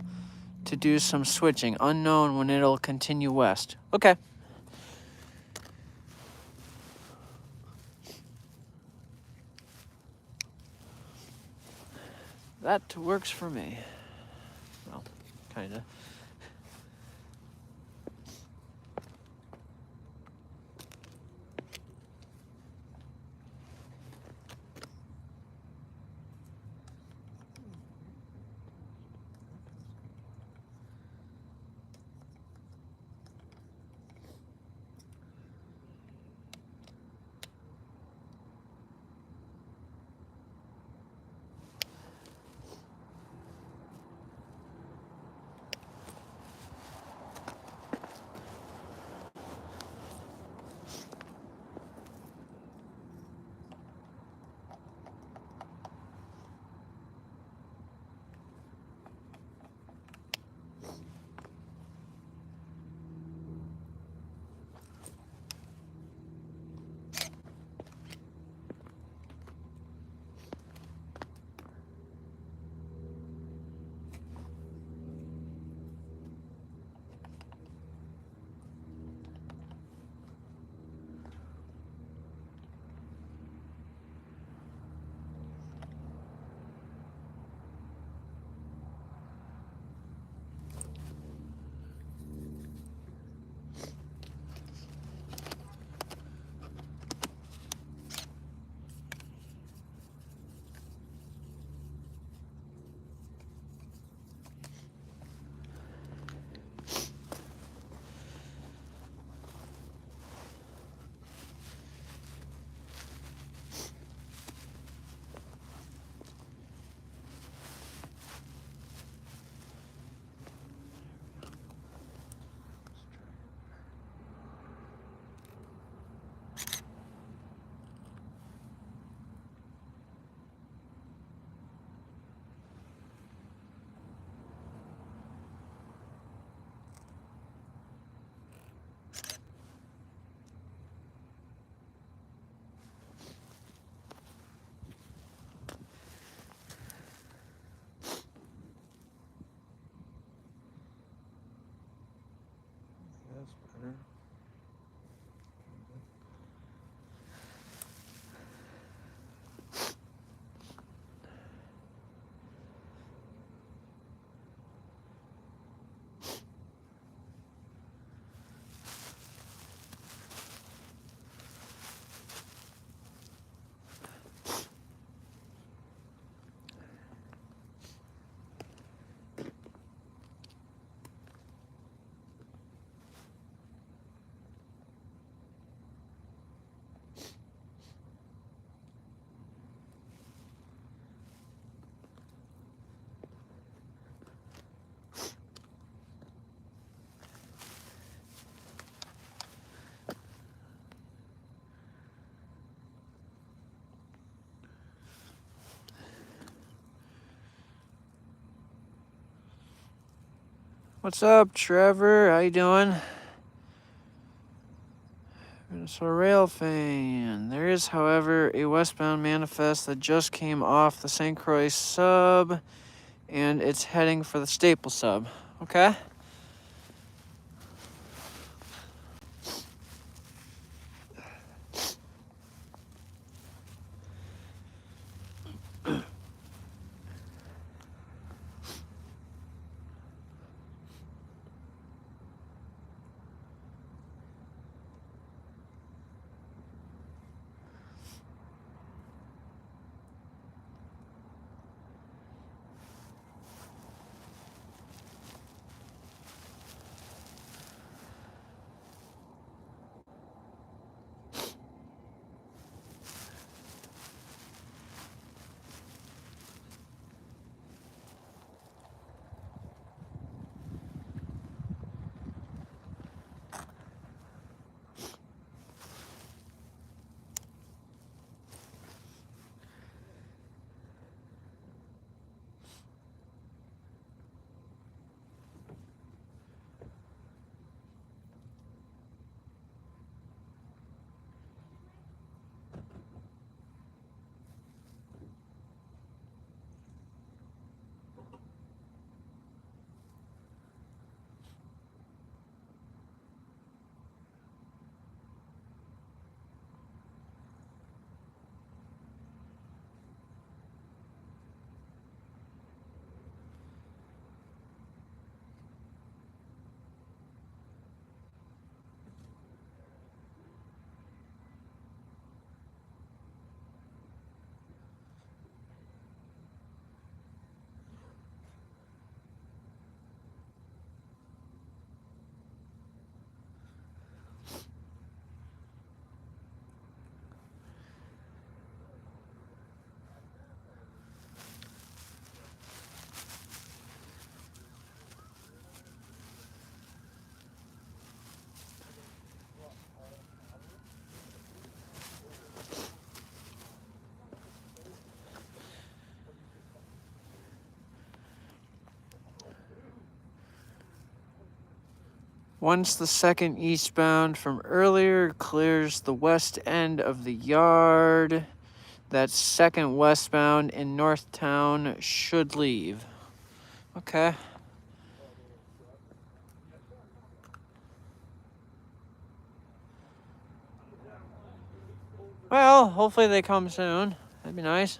Speaker 1: to do some switching. Unknown when it'll continue west. Okay. That works for me. Well, kinda. That's better. What's up, Trevor? How you doing? So rail fan. There is, however, a westbound manifest that just came off the St. Croix sub, and it's heading for the Staple sub. Okay? Once the second eastbound from earlier clears the west end of the yard, that second westbound in Northtown should leave. Okay. Well, hopefully they come soon. That'd be nice.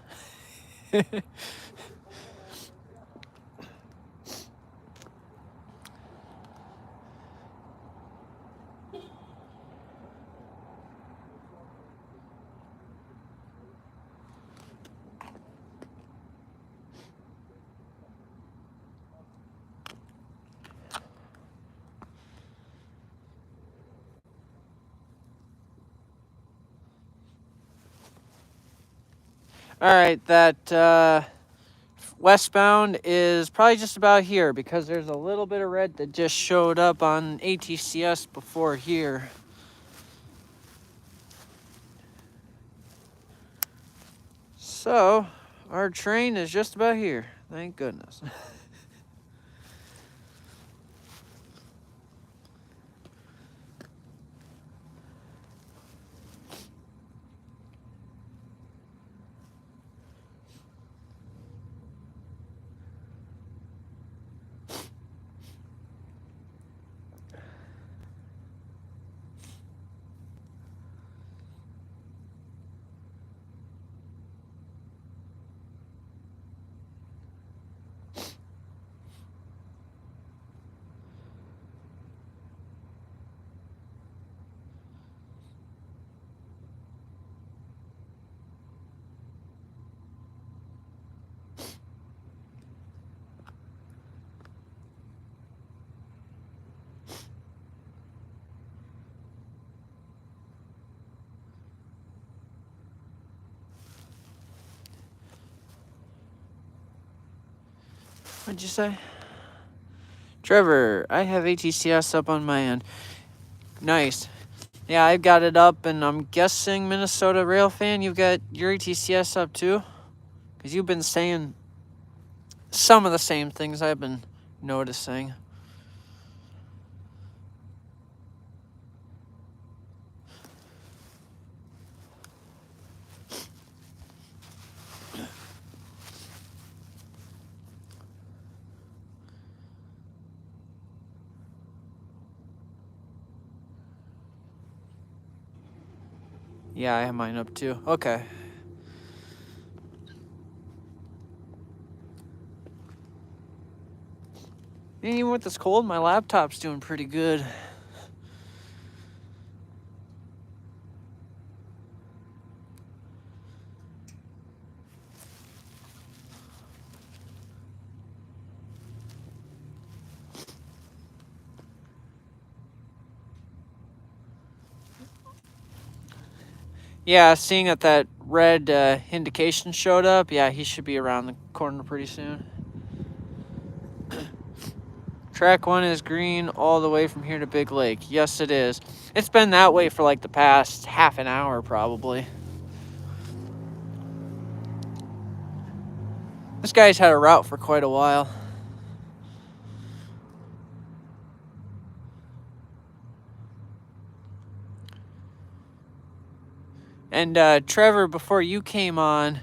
Speaker 1: All right, that westbound is probably just about here because there's a little bit of red that just showed up on ATCS before here. So, our train is just about here. Thank goodness. What'd you say? Trevor, I have ATCS up on my end. Nice. Yeah, I've got it up, and I'm guessing Minnesota Railfan, you've got your ATCS up too? Because you've been saying some of the same things I've been noticing. Yeah, I have mine up too. Okay. And even with this cold, my laptop's doing pretty good. Yeah, seeing that red indication showed up, yeah, he should be around the corner pretty soon. Track 1 is green all the way from here to Big Lake. Yes, it is. It's been that way for like the past half an hour, probably. This guy's had a route for quite a while. And Trevor, before you came on,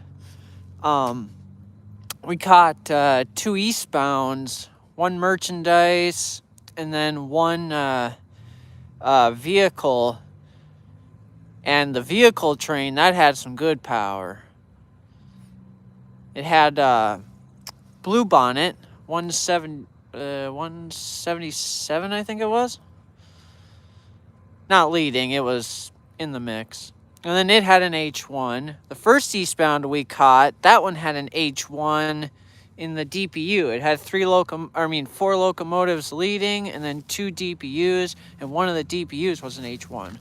Speaker 1: we caught 2 eastbounds, one merchandise, and then one vehicle. And the vehicle train, that had some good power. It had Blue Bonnet, 177, I think it was. Not leading, it was in the mix. And then it had an H1. The first eastbound we caught, that one had an H1 in the DPU. It had 4 locomotives leading and then 2 DPUs, and one of the DPUs was an H1.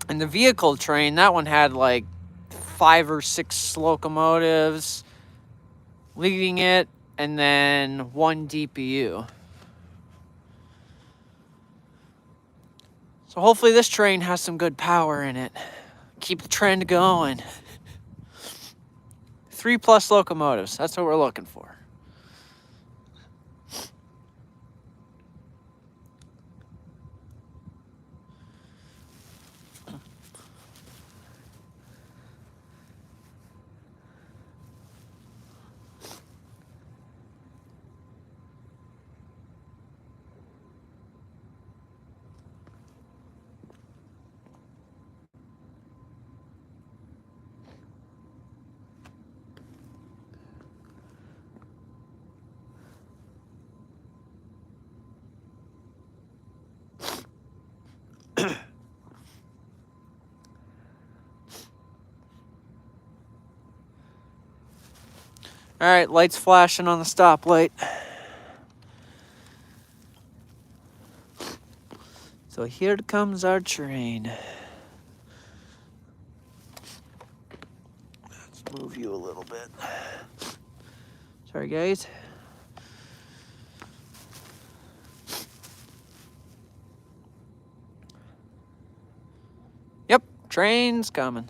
Speaker 1: And the vehicle train, that one had like 5 or 6 locomotives leading it, and then 1 DPU. So hopefully this train has some good power in it. Keep the trend going. 3+ locomotives, that's what we're looking for. All right, lights flashing on the stoplight. So here comes our train. Let's move you a little bit. Sorry, guys. Yep, train's coming.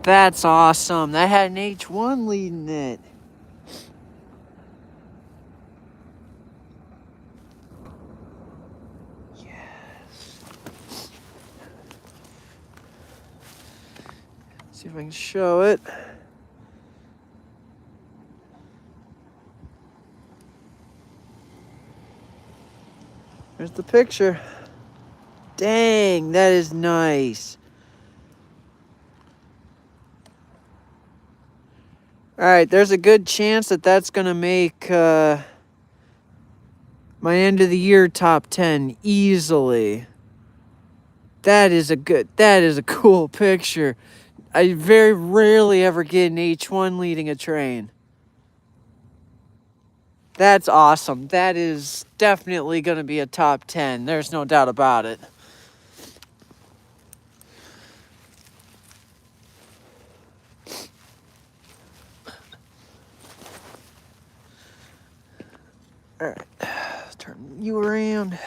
Speaker 1: That's awesome. That had an H1 leading it. Yes. See if I can show it. There's the picture. Dang, that is nice. All right, there's a good chance that that's going to make my end of the year top 10 easily. That is a cool picture. I very rarely ever get an H1 leading a train. That's awesome. That is definitely going to be a top 10. There's no doubt about it. All right, let's turn you around.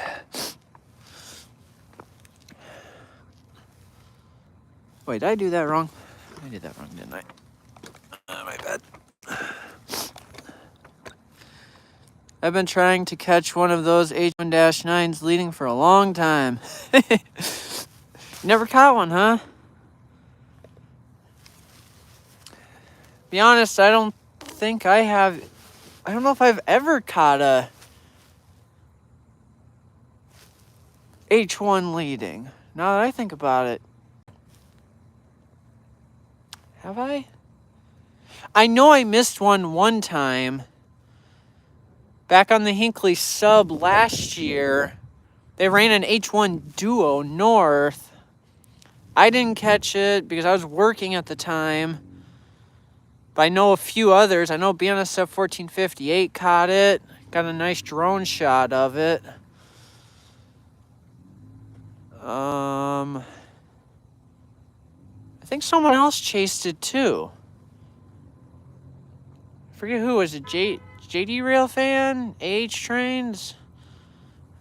Speaker 1: Wait, did I do that wrong? I did that wrong, didn't I? My bad. I've been trying to catch one of those H1-9s leading for a long time. Never caught one, huh? Be honest, I don't think I have. I don't know if I've ever caught a H1 leading. Now that I think about it. Have I? I know I missed one time. Back on the Hinckley sub last year, they ran an H1 duo north. I didn't catch it because I was working at the time. But I know a few others. I know BNSF 1458 caught it. Got a nice drone shot of it. I think someone else chased it too. I forget who. Was it JD Railfan? AH Trains?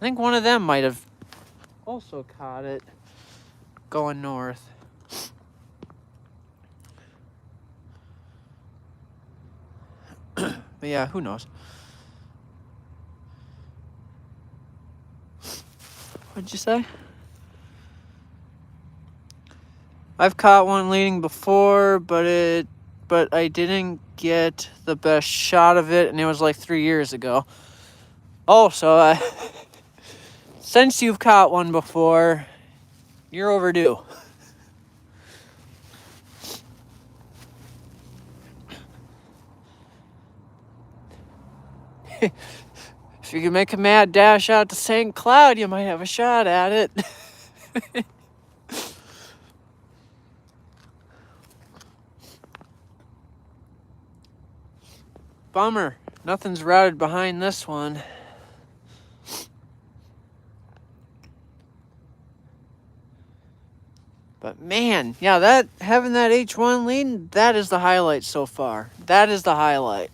Speaker 1: I think one of them might have also caught it going north. But yeah, who knows? What'd you say? I've caught one leading before, but I didn't get the best shot of it, and it was like 3 years ago. Oh, so since you've caught one before, you're overdue. If you can make a mad dash out to St. Cloud, you might have a shot at it. Bummer. Nothing's routed behind this one. But man, yeah, having that H1 lead, that is the highlight so far. That is the highlight.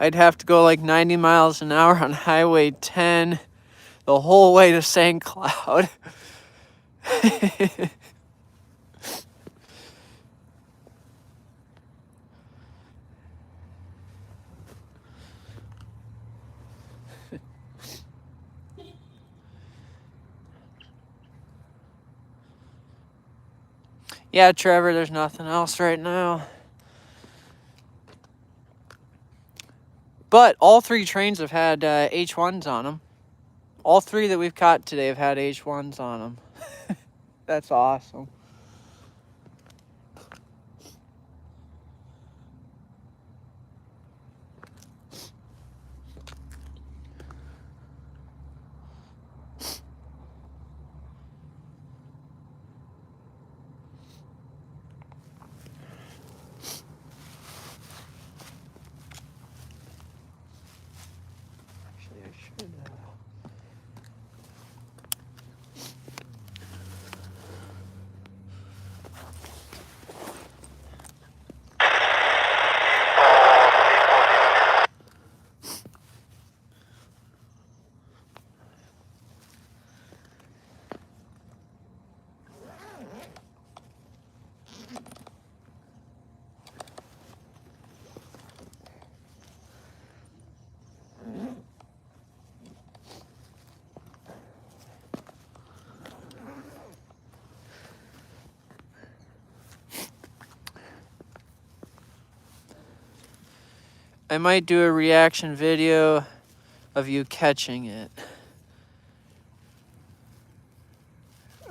Speaker 1: I'd have to go like 90 miles an hour on Highway 10 the whole way to St. Cloud. Yeah, Trevor, there's nothing else right now. But all 3 trains have had H1s on them. All 3 that we've caught today have had H1s on them. That's awesome. Actually, I should... I might do a reaction video of you catching it.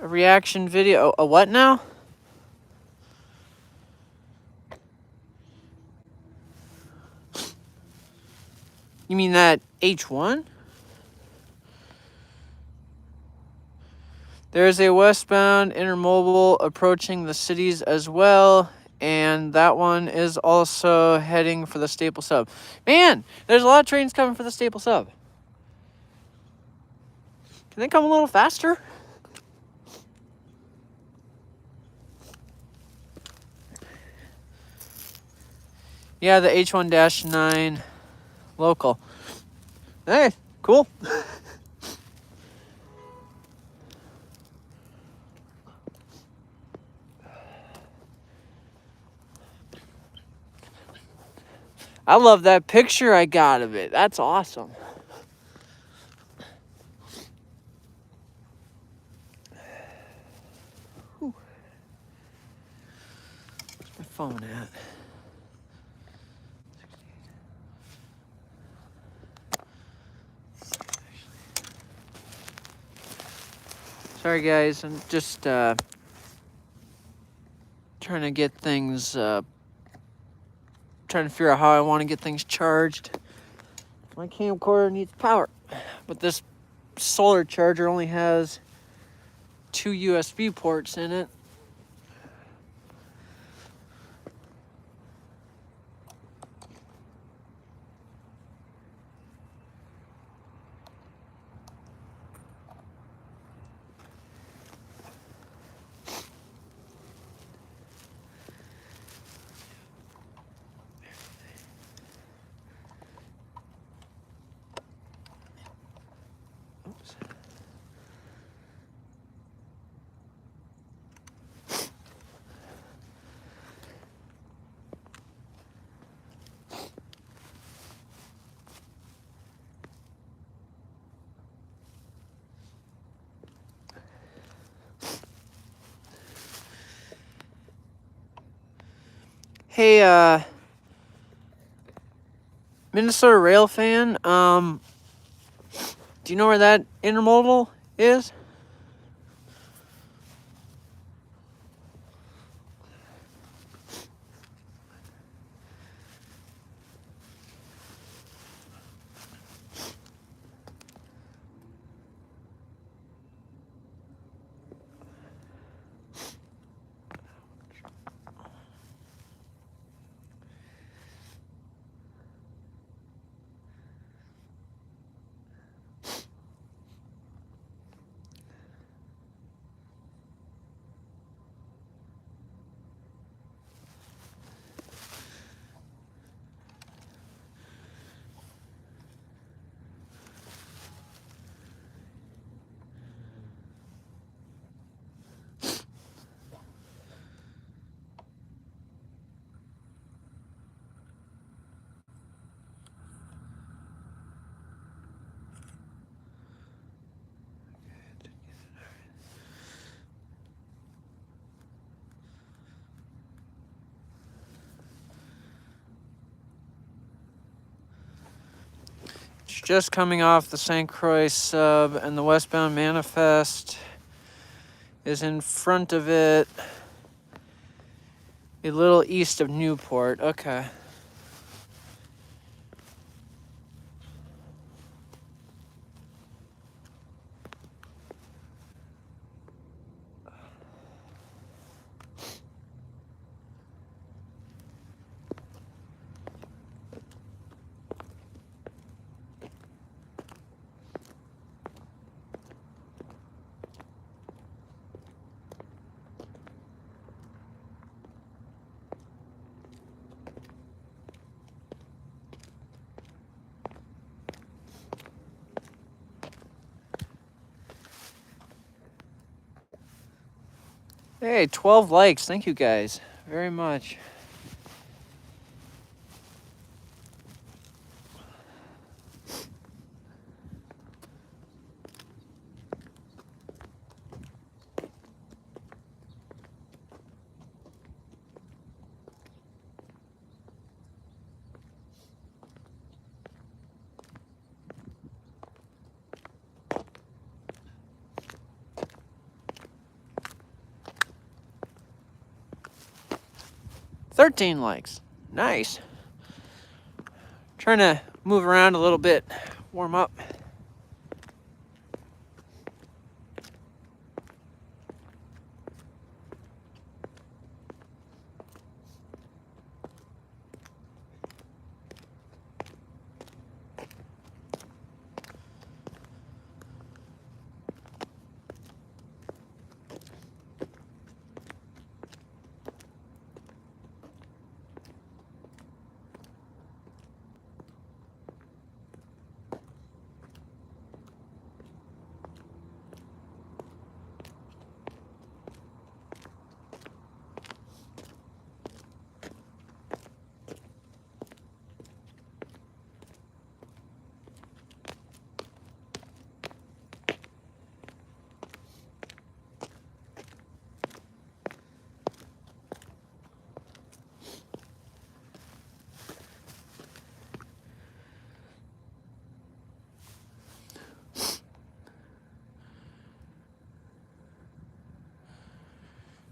Speaker 1: A reaction video? A what now? You mean that H1? There is a westbound intermodal approaching the cities as well, and that one is also heading for the Staple Sub. Man, there's a lot of trains coming for the Staple Sub. Can they come a little faster? Yeah, the H1-9 local. Hey, cool. I love that picture I got of it. That's awesome. Whew. Where's my phone at? Sorry guys, I'm just trying to get things, trying to figure out how I want to get things charged. My camcorder needs power, but this solar charger only has 2 USB ports in it. Oops. Hey, Minnesota rail fan, do you know where that intermodal is? It's just coming off the St. Croix sub, and the westbound manifest is in front of it, a little east of Newport. Okay. Hey, 12 likes. Thank you guys very much. $13 likes. Nice. Trying to move around a little bit, warm up.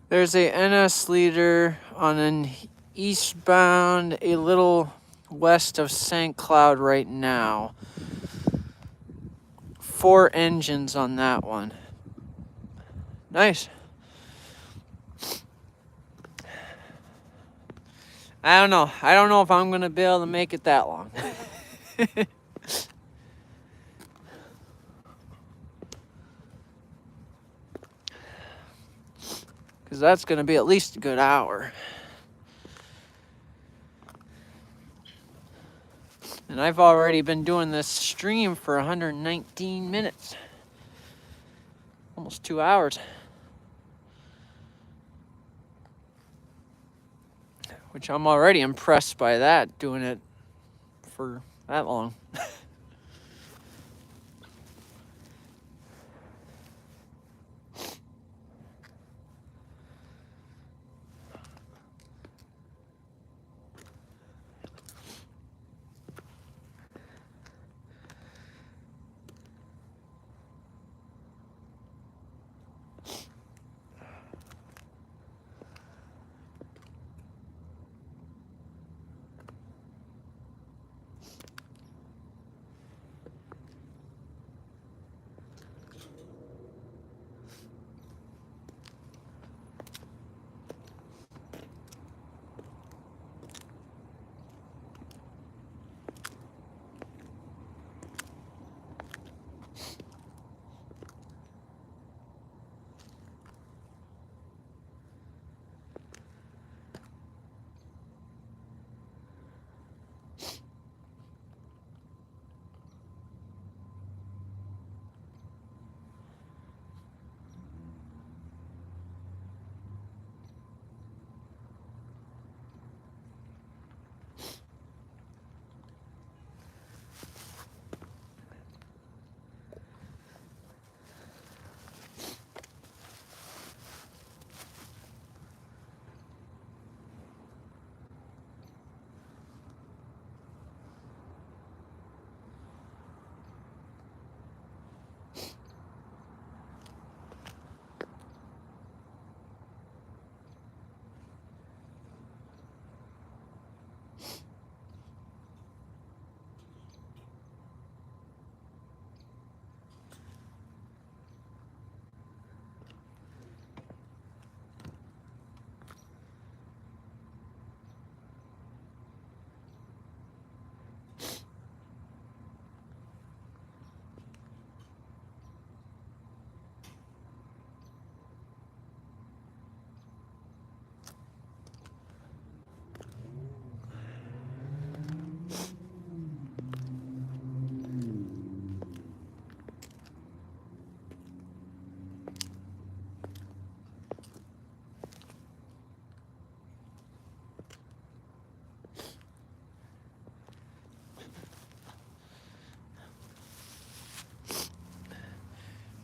Speaker 1: There's a NS leader on an eastbound a little west of St. Cloud right now. 4 engines on that one. Nice. I don't know. I don't know if I'm going to be able to make it that long. Because that's going to be at least a good hour. And I've already been doing this stream for 119 minutes. Almost 2 hours. Which I'm already impressed by that, doing it for that long.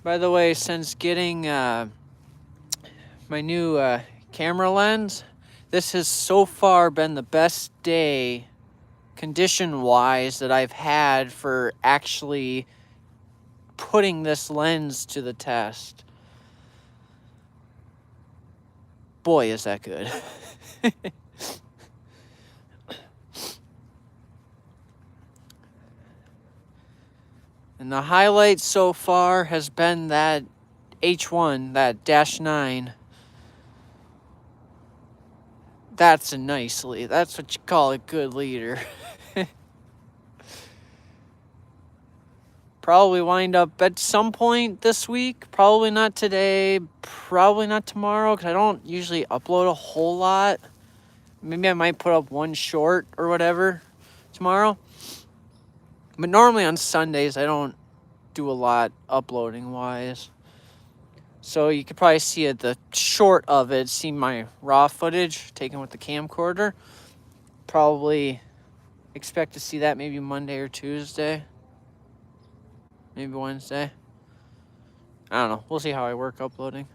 Speaker 1: By the way, since getting my new camera lens, this has so far been the best day, condition-wise, that I've had for actually putting this lens to the test. Boy, is that good. And the highlight so far has been that H1, that -9. That's a nice lead. That's what you call a good leader. Probably wind up at some point this week. Probably not today. Probably not tomorrow, because I don't usually upload a whole lot. Maybe I might put up one short or whatever tomorrow. But normally on Sundays, I don't do a lot uploading-wise. So you could probably see it, the short of it, see my raw footage taken with the camcorder. Probably expect to see that maybe Monday or Tuesday. Maybe Wednesday. I don't know. We'll see how I work uploading.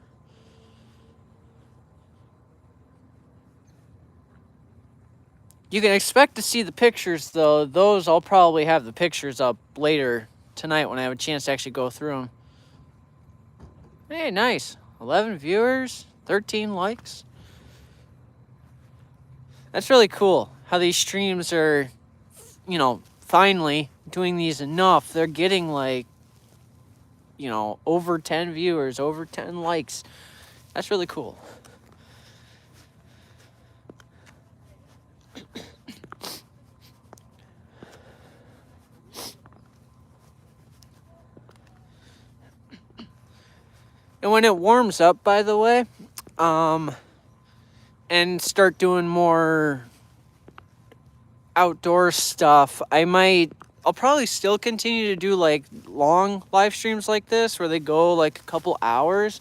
Speaker 1: You can expect to see the pictures, though. Those, I'll probably have the pictures up later tonight when I have a chance to actually go through them. Hey, nice. 11 viewers. 13 likes. That's really cool how these streams are, finally doing these enough. They're getting like, over 10 viewers, over 10 likes. That's really cool. And when it warms up, by the way, and start doing more outdoor stuff, I'll probably still continue to do like long live streams like this where they go like a couple hours,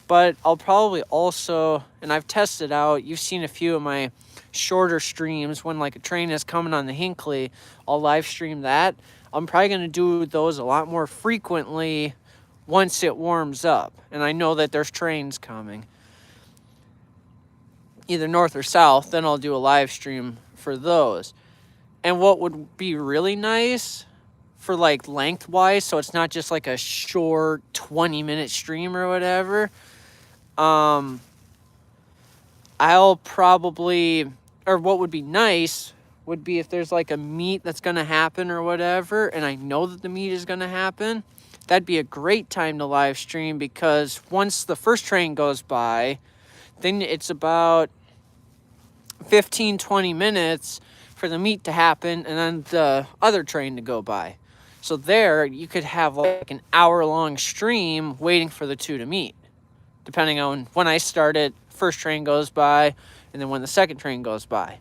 Speaker 1: but I'll probably also, and I've tested out, you've seen a few of my shorter streams when like a train is coming on the Hinckley, I'll live stream that. I'm probably going to do those a lot more frequently once it warms up and I know that there's trains coming either north or south. Then I'll do a live stream for those. And what would be really nice for like lengthwise, so it's not just like a short 20-minute stream or whatever, I'll probably, or what would be nice would be if there's like a meet that's going to happen or whatever, and I know that the meet is going to happen, that'd be a great time to live stream, because once the first train goes by, then it's about 15-20 minutes for the meet to happen and then the other train to go by. So there you could have like an hour-long stream waiting for the two to meet, depending on when I start it, first train goes by, and then when the second train goes by.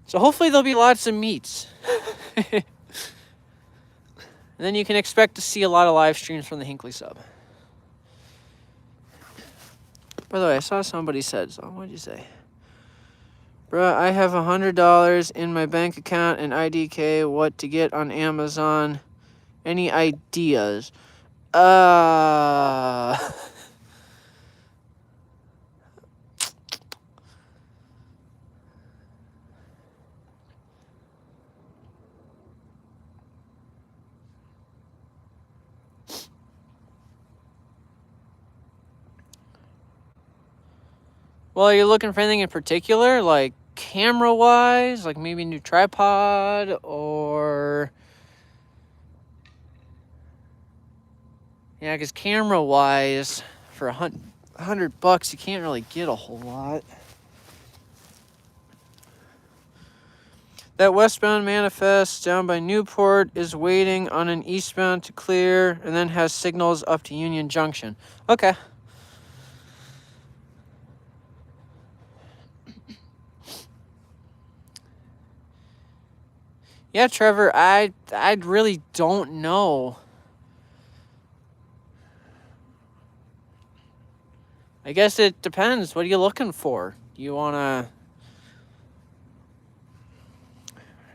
Speaker 1: So hopefully there'll be lots of meets. And then you can expect to see a lot of live streams from the Hinckley sub. By the way, I saw somebody said, so what did you say? Bruh, I have $100 in my bank account and IDK. What to get on Amazon? Any ideas? Well, are you looking for anything in particular, like camera-wise, like maybe a new tripod, or... Yeah, because camera-wise, for $100, you can't really get a whole lot. That westbound manifest down by Newport is waiting on an eastbound to clear, and then has signals up to Union Junction. Okay. Yeah, Trevor, I really don't know. I guess it depends. What are you looking for? Do you want to...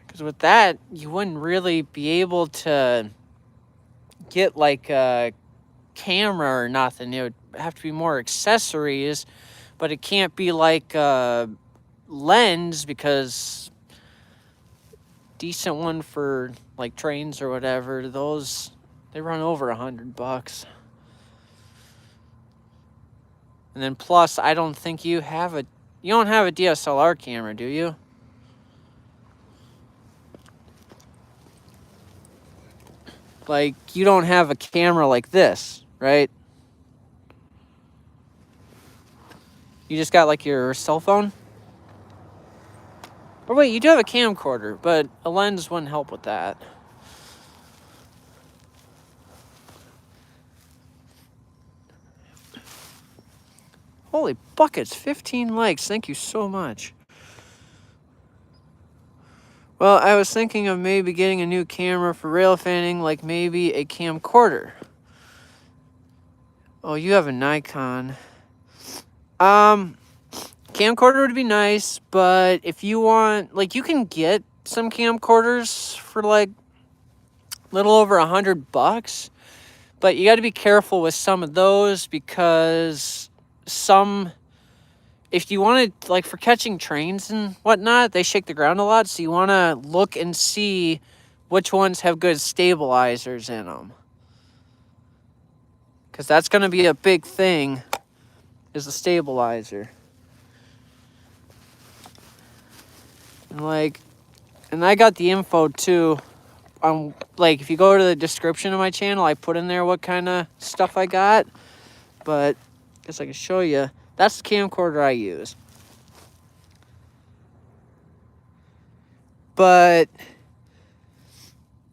Speaker 1: Because with that, you wouldn't really be able to get like a camera or nothing. It would have to be more accessories, but it can't be like a lens, because decent one for like trains or whatever, those, they run over $100. And then plus, I don't think you don't have a DSLR camera, do you? Like, you don't have a camera like this, right? You just got like your cell phone? Or wait, you do have a camcorder, but a lens wouldn't help with that. Holy buckets, 15 likes. Thank you so much. Well, I was thinking of maybe getting a new camera for rail fanning, like maybe a camcorder. Oh, you have a Nikon. Camcorder would be nice, but if you want, like, you can get some camcorders for like a little over $100, but you got to be careful with some of those, because some, if you want to, like for catching trains and whatnot, they shake the ground a lot, so you want to look and see which ones have good stabilizers in them, because that's going to be a big thing is the stabilizer. And I got the info too. If you go to the description of my channel, I put in there what kind of stuff I got. But I guess I can show you. That's the camcorder I use. But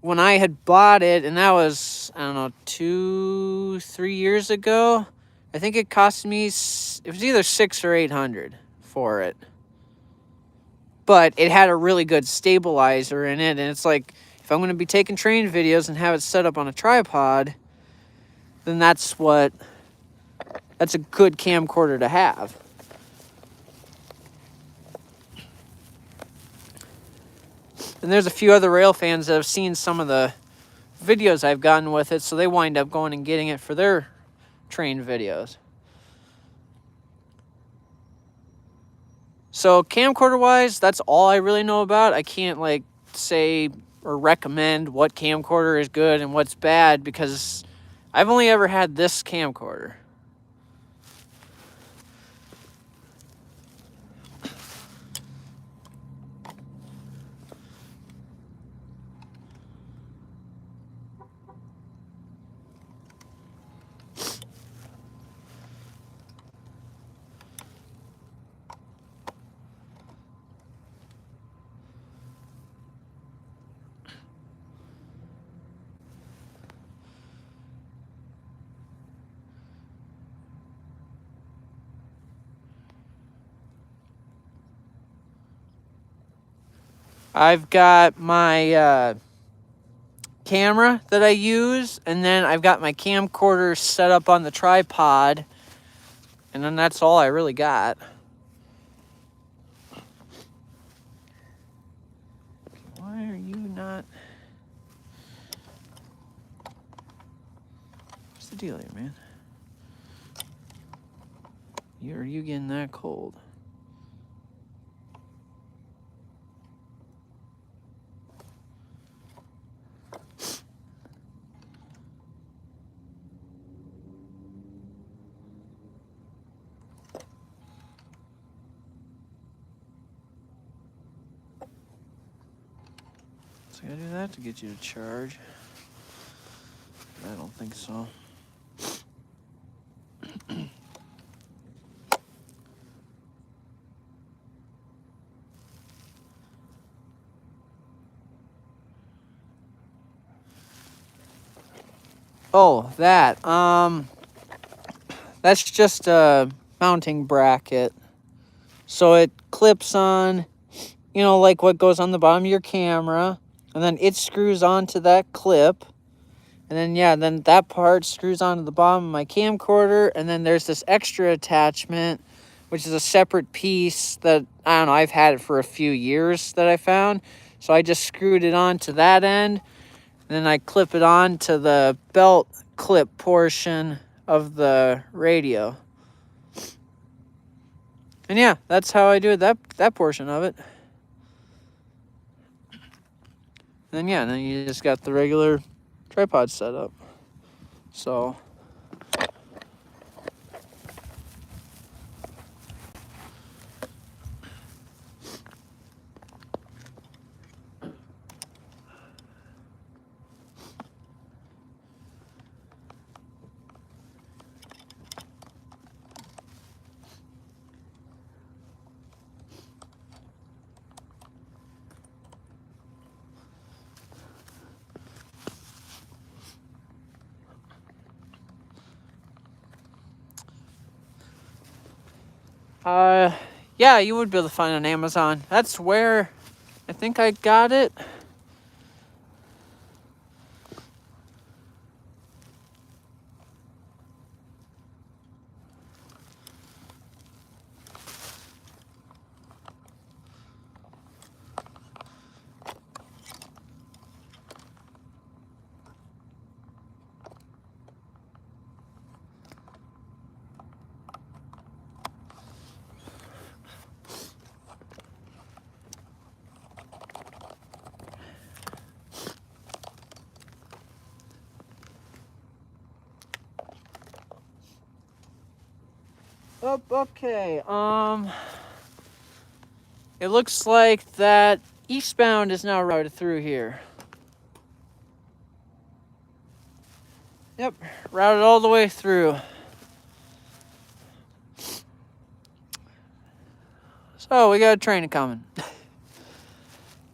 Speaker 1: when I had bought it, and that was, I don't know, 2-3 years ago, I think it cost me, it was either $600 or $800 for it. But it had a really good stabilizer in it, and it's like, if I'm going to be taking train videos and have it set up on a tripod, then that's a good camcorder to have. And there's a few other rail fans that have seen some of the videos I've gotten with it, so they wind up going and getting it for their train videos. So camcorder wise, that's all I really know about. I can't say or recommend what camcorder is good and what's bad, because I've only ever had this camcorder. I've got my camera that I use, and then I've got my camcorder set up on the tripod, and then that's all I really got. Why are you not... What's the deal here, man? Are you getting that cold? So I gotta do that to get you to charge. I don't think so. Oh, that's just a mounting bracket. So it clips on, like what goes on the bottom of your camera, and then it screws onto that clip. And then, then that part screws onto the bottom of my camcorder, and then there's this extra attachment, which is a separate piece that, I don't know, I've had it for a few years that I found. So I just screwed it onto that end, and then I clip it on to the belt clip portion of the radio. And yeah, that's how I do that portion of it. And then you just got the regular tripod set up. So yeah, you would be able to find it on Amazon. That's where I think I got it. Oh, okay. It looks like that eastbound is now routed through here. Yep, routed all the way through. So we got a train coming,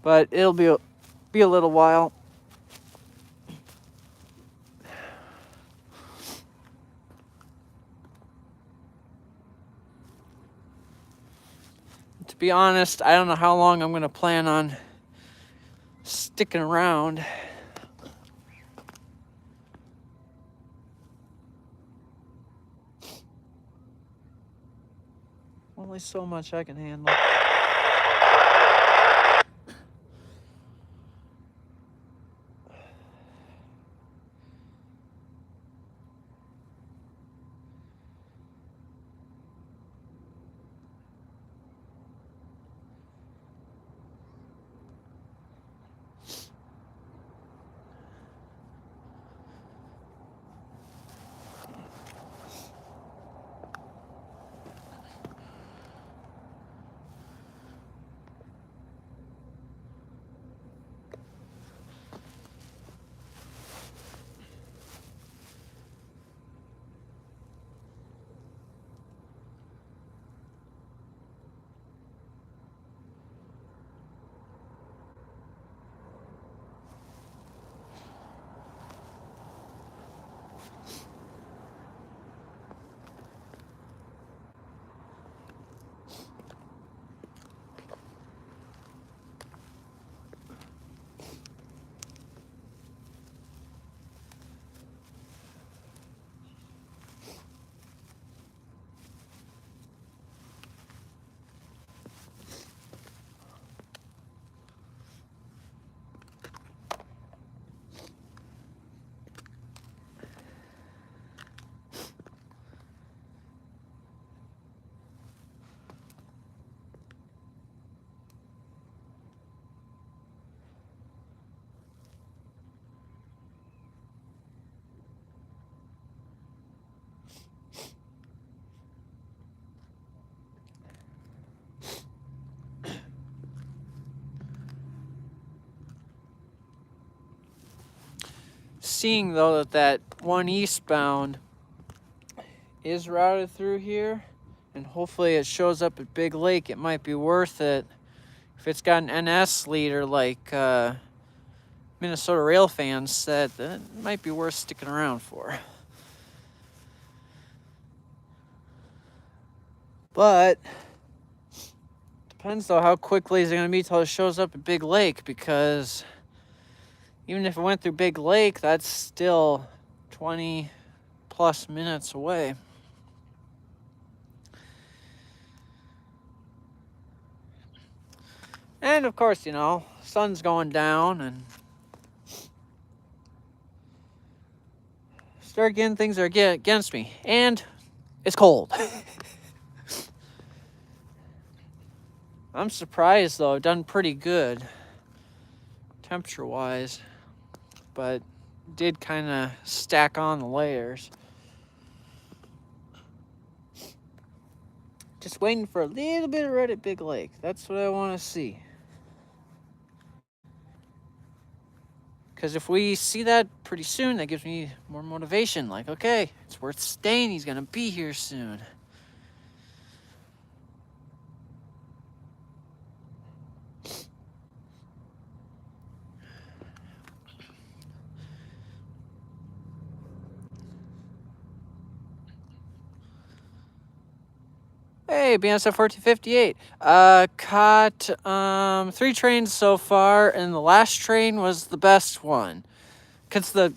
Speaker 1: but it'll be a little while. To be honest, I don't know how long I'm gonna plan on sticking around. Only so much I can handle. Seeing though that one eastbound is routed through here, and hopefully it shows up at Big Lake, it might be worth it. If it's got an NS leader like Minnesota Railfans said, that might be worth sticking around for. But depends though how quickly is it going to be till it shows up at Big Lake, because even if it went through Big Lake, that's still 20 plus minutes away. And of course, sun's going down, and start getting things are against me, and it's cold. I'm surprised though, I've done pretty good temperature wise, but did kind of stack on the layers. Just waiting for a little bit of red at Big Lake. That's what I want to see. Because if we see that pretty soon, that gives me more motivation. Like, okay, it's worth staying. He's going to be here soon. Hey, BNSF 1458. Caught 3 trains so far, and the last train was the best one. Because the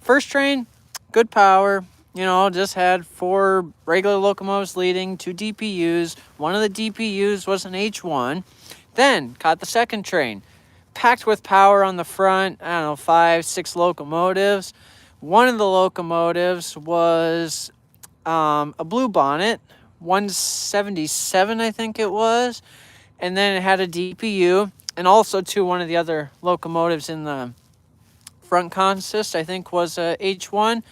Speaker 1: first train, good power, just had 4 regular locomotives leading, 2 DPUs. One of the DPUs was an H1. Then caught the second train, packed with power on the front, 5, 6 locomotives. One of the locomotives was a blue bonnet, 177 I think it was, and then it had a DPU, and also one of the other locomotives in the front consist I think was a H1.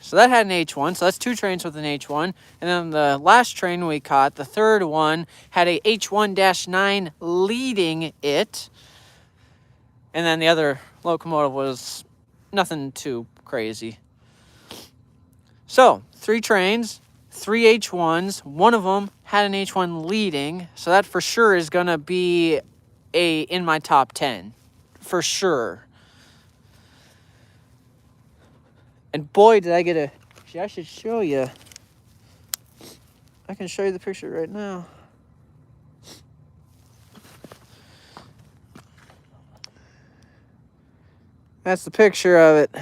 Speaker 1: So that had an H1. So that's 2 trains with an H1. And then the last train we caught, the third one, had a H1-9 leading it. And then the other locomotive was nothing too crazy. So 3 trains, 3 H1s. One of them had an H1 leading. So that for sure is going to be in my top 10. For sure. And boy, did I get a... Actually, I should show you. I can show you the picture right now. That's the picture of it.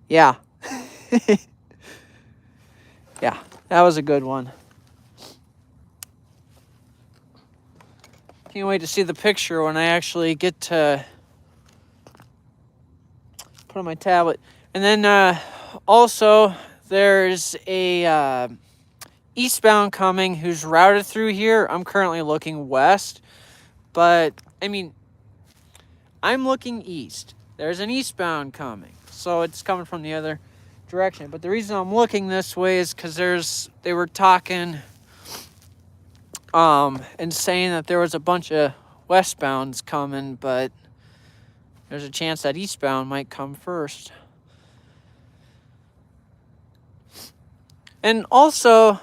Speaker 1: Yeah. Yeah, that was a good one. Can't wait to see the picture when I actually get to put on my tablet. And then also, there's a eastbound coming who's routed through here. I'm currently looking west, but I mean, I'm looking east. There's an eastbound coming, so it's coming from the other direction. But the reason I'm looking this way is because they were talking and saying that there was a bunch of westbounds coming, but there's a chance that eastbound might come first. And also,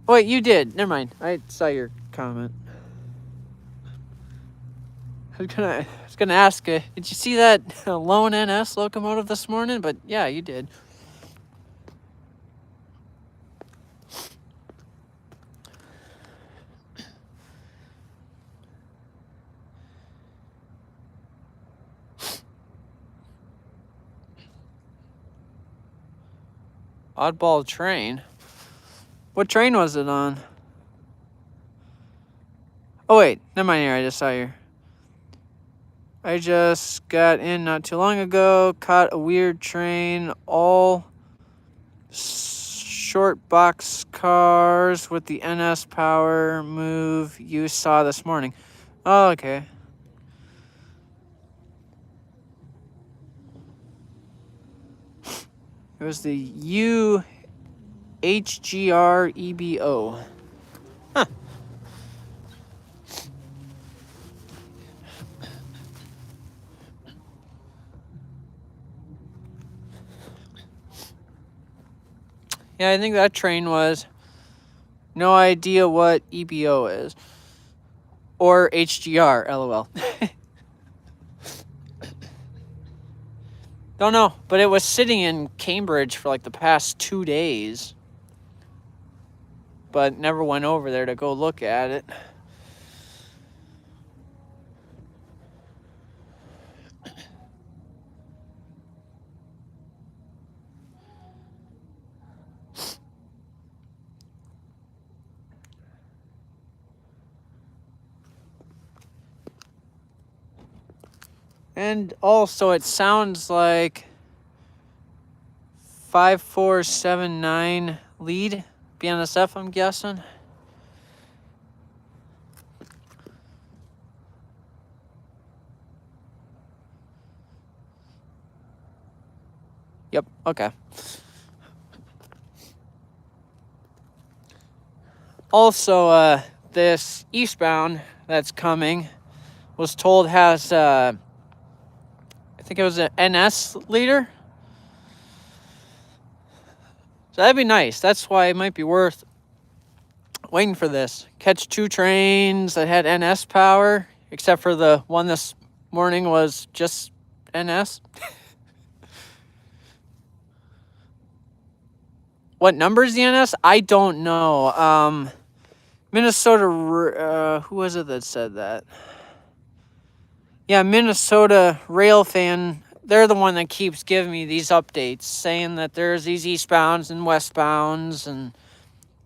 Speaker 1: wait, you did. Never mind. I saw your comment. I was gonna ask, did you see that lone NS locomotive this morning? But yeah, you did. Oddball train. What train was it on? Oh wait, never mind here. I just saw your. I just got in not too long ago. Caught a weird train. All short box cars with the NS power move you saw this morning. Oh, okay. It was the UHGREBO. Huh. Yeah, I think that train was. No idea what EBO is. Or HGR, lol. Don't know, but it was sitting in Cambridge for like the past 2 days. But never went over there to go look at it. And also, it sounds like 5479 lead BNSF, I'm guessing. Yep, okay. Also, this eastbound that's coming was told has, I think it was an NS leader. So that'd be nice. That's why it might be worth waiting for this. Catch 2 trains that had NS power, except for the one this morning was just NS. What number is the NS? I don't know. Minnesota, who was it that said that? Yeah, Minnesota railfan. They're the one that keeps giving me these updates, saying that there's these eastbounds and westbounds, and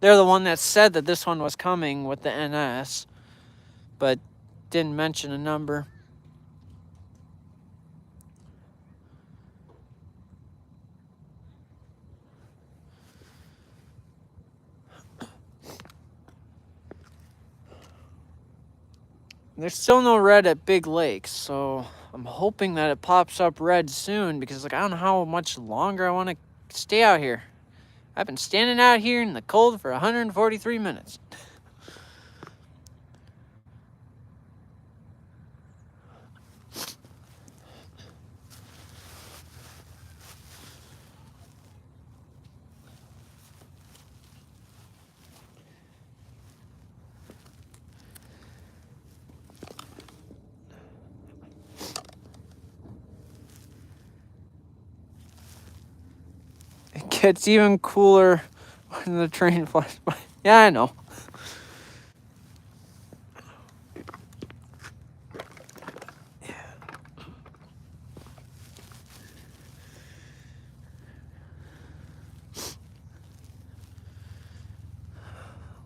Speaker 1: they're the one that said that this one was coming with the NS, but didn't mention a number. There's still no red at Big Lake, so I'm hoping that it pops up red soon because, like, I don't know how much longer I want to stay out here. I've been standing out here in the cold for 143 minutes. It gets even cooler when the train flies by. Yeah, I know.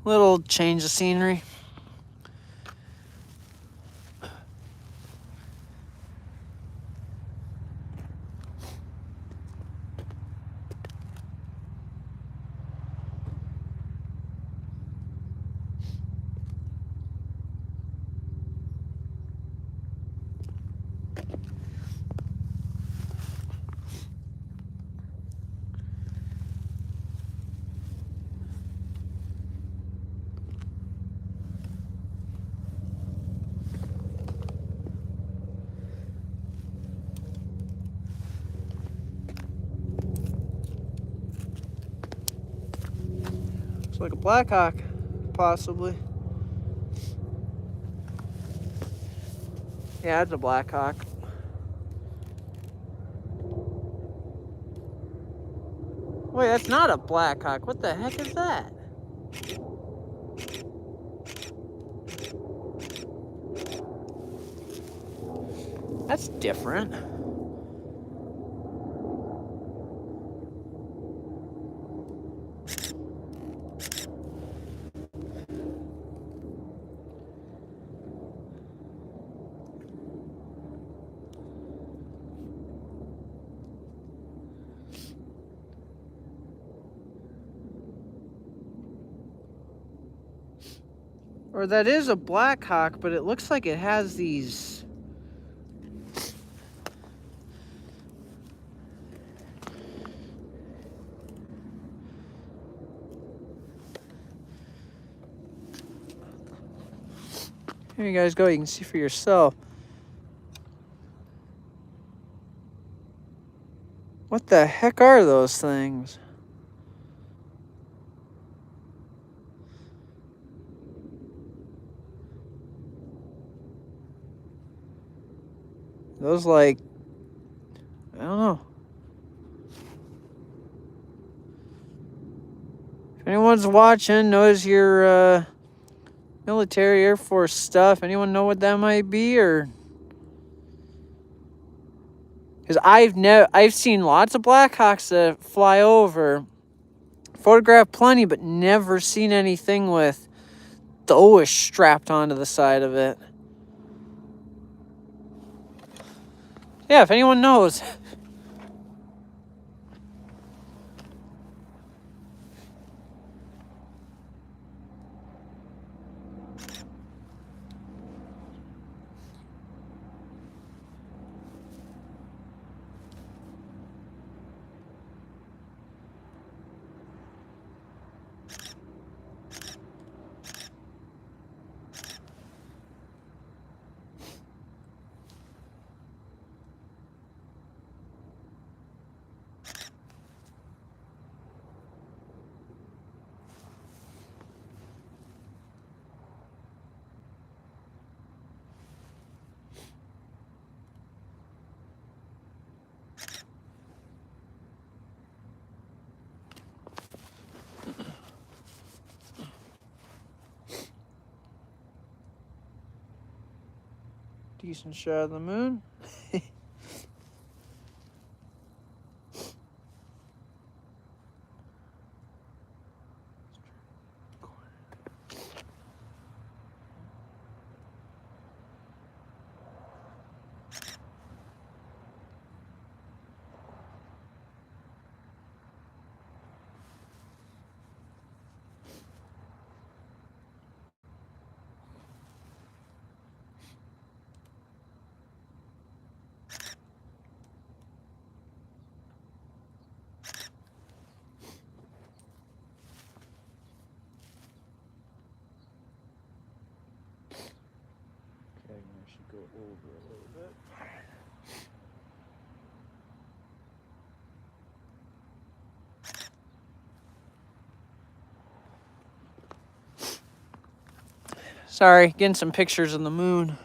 Speaker 1: Little change of scenery. It's like a Blackhawk, possibly. Yeah, it's a Blackhawk. Wait, that's not a Blackhawk. What the heck is that? That's different. Or that is a Blackhawk, but it looks like it has these. Here you guys go, you can see for yourself. What the heck are those things? Those, like, I don't know. If anyone's watching, knows your military Air Force stuff, anyone know what that might be? Or because I've seen lots of Blackhawks that fly over, photographed plenty, but never seen anything with the OIS strapped onto the side of it. Yeah, if anyone knows. Decent shot of the moon. Sorry, getting some pictures of the moon.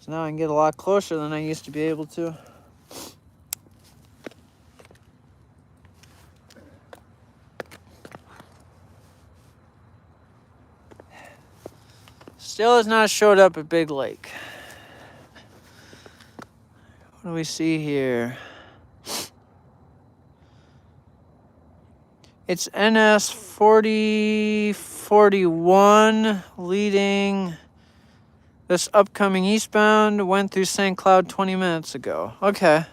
Speaker 1: So now I can get a lot closer than I used to be able to. Still has not showed up at Big Lake. What do we see here? It's NS 4041 leading this upcoming eastbound. Went through St. Cloud 20 minutes ago. Okay.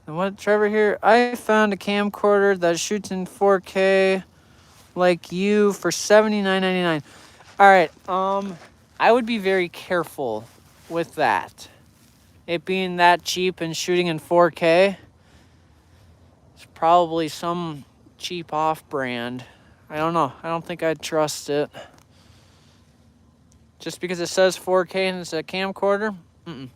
Speaker 1: And what, Trevor here? I found a camcorder that shoots in 4K like you for $79.99. All right. I would be very careful with that. It being that cheap and shooting in 4K. It's probably some cheap off-brand. I don't know. I don't think I'd trust it. Just because it says 4K and it's a camcorder? Mm-mm.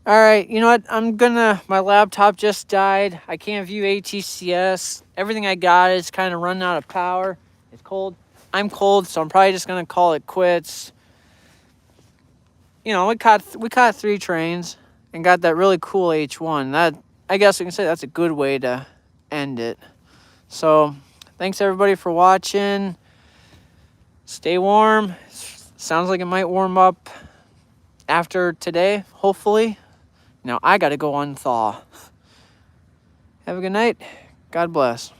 Speaker 1: All right, you know what? My laptop just died. I can't view ATCS. Everything I got is kind of running out of power. It's cold. I'm cold, so I'm probably just gonna call it quits. You know, we caught 3 trains and got that really cool H1. That, I guess we can say that's a good way to end it. So, thanks everybody for watching. Stay warm. Sounds like it might warm up after today, hopefully. Now I gotta go unthaw. Have a good night. God bless.